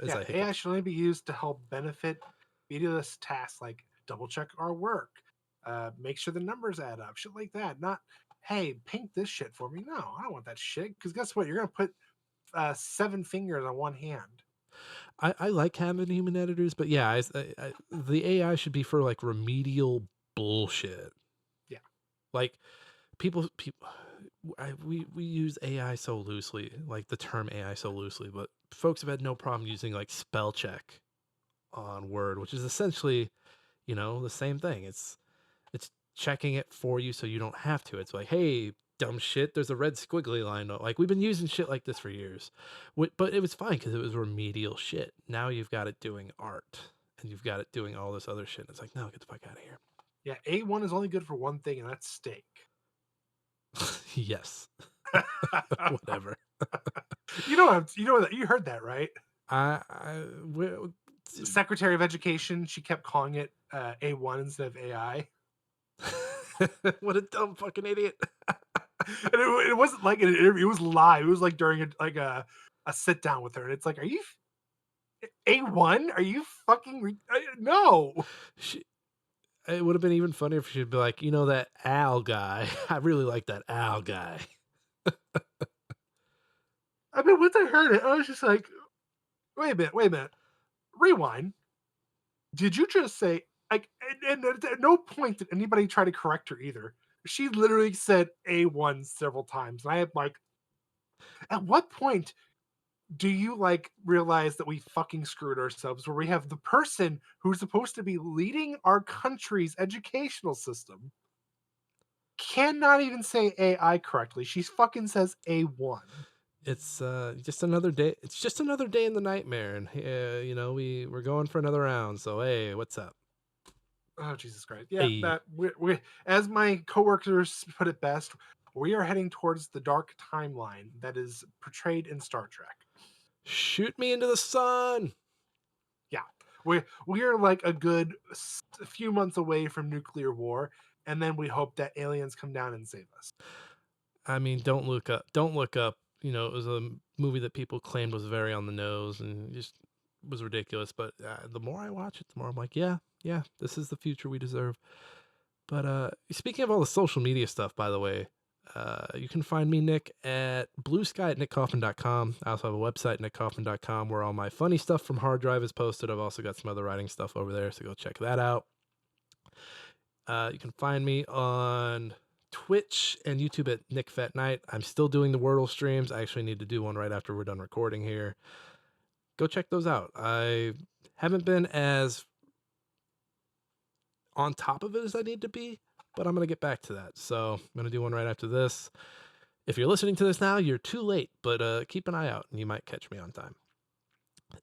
Speaker 2: Yeah, AI should only be used to help benefit tedious tasks like double check our work, make sure the numbers add up, shit like that. Not, hey, paint this shit for me. No, I don't want that shit. Because guess what? You're gonna put 7 fingers on one hand.
Speaker 1: I like having human editors, but yeah, the AI should be for like remedial bullshit.
Speaker 2: Yeah,
Speaker 1: like people we use AI so loosely, like the term AI so loosely, but folks have had no problem using like spell check on Word, which is essentially, the same thing. It's checking it for you so you don't have to. It's like, hey, dumb shit, there's a red squiggly line. Like we've been using shit like this for years, but it was fine because it was remedial shit. Now you've got it doing art and you've got it doing all this other shit. It's like, no, get the fuck out of here.
Speaker 2: Yeah, A1 is only good for one thing, and that's steak.
Speaker 1: Yes. Whatever.
Speaker 2: You heard that, right?
Speaker 1: Well,
Speaker 2: Secretary of Education, she kept calling it A1 instead of AI.
Speaker 1: what a dumb fucking idiot.
Speaker 2: And it wasn't like an interview, it was live. It was like during a sit down with her. And it's like, are you A1? Are you fucking no.
Speaker 1: It would have been even funnier if she'd be like, that Al guy. I really like that Al guy.
Speaker 2: I mean, once I heard it, I was just like, wait a minute. Rewind. Did you just say, like, and at no point did anybody try to correct her either. She literally said A1 several times. And I am like, at what point do you realize that we fucking screwed ourselves where we have the person who's supposed to be leading our country's educational system cannot even say AI correctly? She fucking says A1.
Speaker 1: It's just another day. It's just another day in the nightmare, and we're going for another round. So hey, what's up?
Speaker 2: Oh Jesus Christ! Yeah,
Speaker 1: Hey.
Speaker 2: that we as my coworkers put it best, we are heading towards the dark timeline that is portrayed in Star Trek.
Speaker 1: Shoot me into the sun.
Speaker 2: Yeah, we are like a good few months away from nuclear war, and then we hope that aliens come down and save us.
Speaker 1: I mean, don't look up. Don't look up. It was a movie that people claimed was very on the nose and just was ridiculous. But the more I watch it, the more I'm like, yeah, this is the future we deserve. But speaking of all the social media stuff, by the way, you can find me, Nick, at Blue Sky at nickkaufman.com. I also have a website, nickkaufman.com, where all my funny stuff from Hard Drive is posted. I've also got some other writing stuff over there, so go check that out. You can find me on Twitch and YouTube at Nick Fat Night. I'm still doing the Wordle streams. I actually need to do one right after we're done recording here. Go check those out. I haven't been as on top of it as I need to be, but I'm going to get back to that. So I'm going to do one right after this. If you're listening to this now, you're too late, but keep an eye out and you might catch me on time.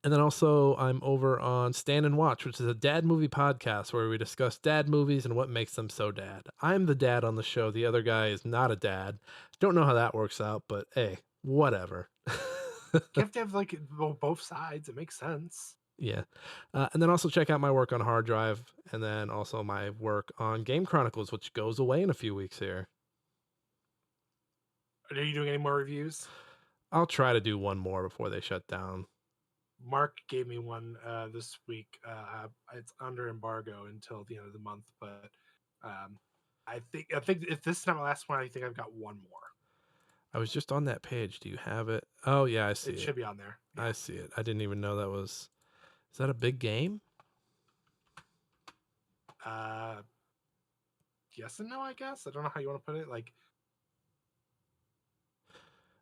Speaker 1: And then also I'm over on Stand and Watch, which is a dad movie podcast where we discuss dad movies and what makes them so dad. I'm the dad on the show. The other guy is not a dad. Don't know how that works out, but hey, whatever.
Speaker 2: You have to have both sides. It makes sense.
Speaker 1: Yeah. And then also check out my work on Hard Drive and then also my work on Game Chronicles, which goes away in a few weeks here.
Speaker 2: Are you doing any more reviews?
Speaker 1: I'll try to do one more before they shut down.
Speaker 2: Mark gave me one this week. It's under embargo until the end of the month, but I think if this is not my last one, I think I've got one more.
Speaker 1: I was just on that page. Do you have it? Oh yeah, I see it.
Speaker 2: It should be on there. Yeah.
Speaker 1: I see it. I didn't even know that was. Is that a big game?
Speaker 2: Yes and no, I guess. I don't know how you want to put it. Like,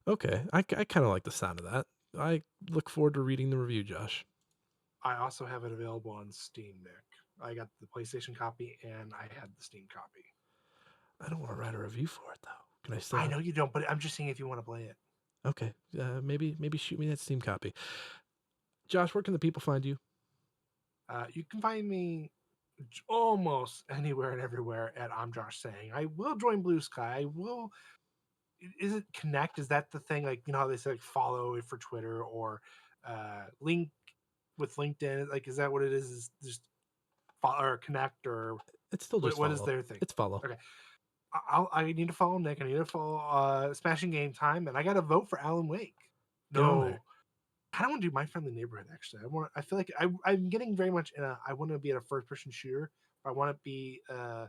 Speaker 1: Okay, I kind of like the sound of that. I look forward to reading the review, Josh.
Speaker 2: I also have it available on Steam, Nick. I got the PlayStation copy and I had the Steam copy.
Speaker 1: I don't want to write a review for it though. Can I still?
Speaker 2: I know you don't, but I'm just saying if you want to play it.
Speaker 1: Okay, maybe shoot me that Steam copy. Josh, where can the people find you?
Speaker 2: You can find me almost anywhere and everywhere at I'm Josh Saying. I will join Blue Sky. I will. Is it Connect? Is that the thing? Like, you know how they say like follow it for Twitter or link with LinkedIn? Like, is that what it is? Is just follow or Connect or
Speaker 1: It's still just
Speaker 2: what is
Speaker 1: follow.
Speaker 2: their thing?
Speaker 1: It's follow.
Speaker 2: Okay. I need to follow Nick. I need to follow Smashing Game Time, and I got to vote for Alan Wake.
Speaker 1: Get on
Speaker 2: No,
Speaker 1: there.
Speaker 2: I don't want to do My Friendly Neighborhood. Actually, I feel like I'm getting very much in a. I want to be at a first person shooter. I want to be in a.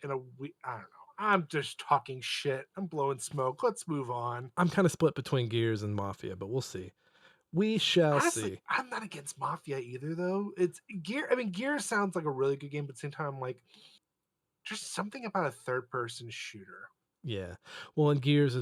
Speaker 2: I don't know. I'm just talking shit. I'm blowing smoke. Let's move on.
Speaker 1: I'm kind of split between Gears and Mafia, but we'll see. We shall
Speaker 2: Honestly,
Speaker 1: see.
Speaker 2: I'm not against Mafia either, though. It's Gear. I mean, Gears sounds like a really good game, but at the same time, I'm like, just something about a third person shooter.
Speaker 1: Yeah. Well, in Gears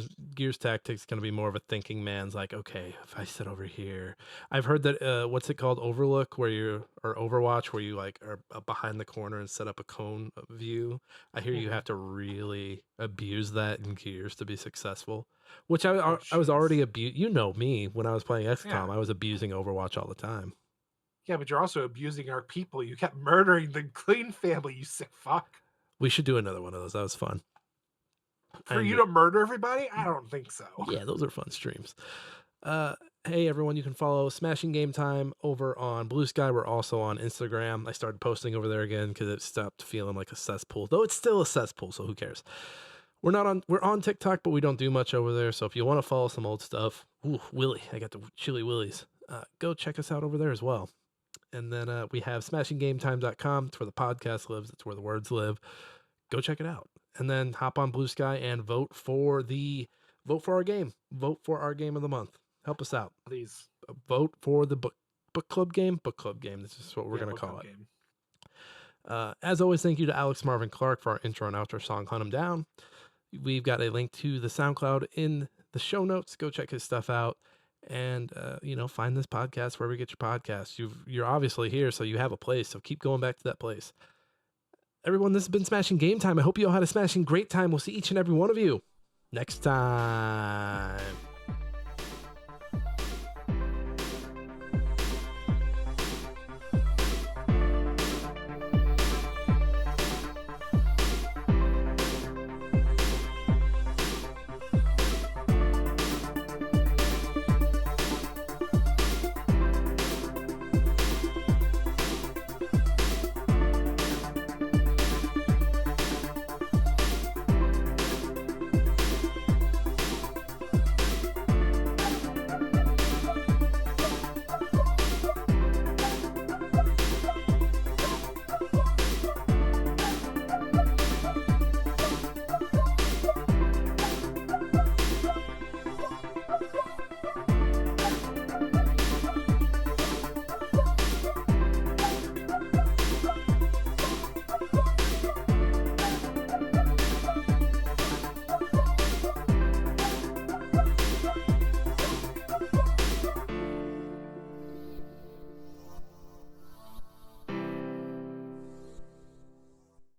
Speaker 1: Tactics going to be more of a thinking man's like, okay, if I sit over here, I've heard that what's it called, Overlook, where you or Overwatch, where you like are behind the corner and set up a cone view. I hear you
Speaker 2: Mhm.
Speaker 1: have to really abuse that in Gears to be successful. Which
Speaker 2: Oh,
Speaker 1: I was already
Speaker 2: jeez.
Speaker 1: You know me when I was playing XCOM,
Speaker 2: Yeah.
Speaker 1: I was abusing Overwatch all the time.
Speaker 2: Yeah, but you're also abusing our people. You kept murdering the Clean family, you sick fuck.
Speaker 1: We should do another one of those. That was fun.
Speaker 2: For you to murder everybody? I don't think so.
Speaker 1: Yeah, those are fun streams. Hey everyone, you can follow Smashing Game Time over on Blue Sky. We're also on Instagram. I started posting over there again because it stopped feeling like a cesspool, though it's still a cesspool, so who cares? We're on TikTok, but we don't do much over there. So if you want to follow some old stuff, ooh, Willie, I got the chili willies. Go check us out over there as well. And then we have smashinggametime.com. It's where the podcast lives. It's where the words live. Go check it out. And then hop on Blue Sky and vote for our game. Vote for our game of the month. Help us out.
Speaker 2: Please.
Speaker 1: Vote for the book club game. Book club game. This is what we're going to
Speaker 2: book
Speaker 1: call
Speaker 2: club
Speaker 1: it.
Speaker 2: game.
Speaker 1: As always, thank you to Alex Marvin Clark for our intro and outro song, Hunt 'Em Down. We've got a link to the SoundCloud in the show notes. Go check his stuff out. And, find this podcast wherever you get your podcasts. You're obviously here, so you have a place. So keep going back to that place. Everyone, this has been Smashing Game Time. I hope you all had a smashing great time. We'll see each and every one of you next time.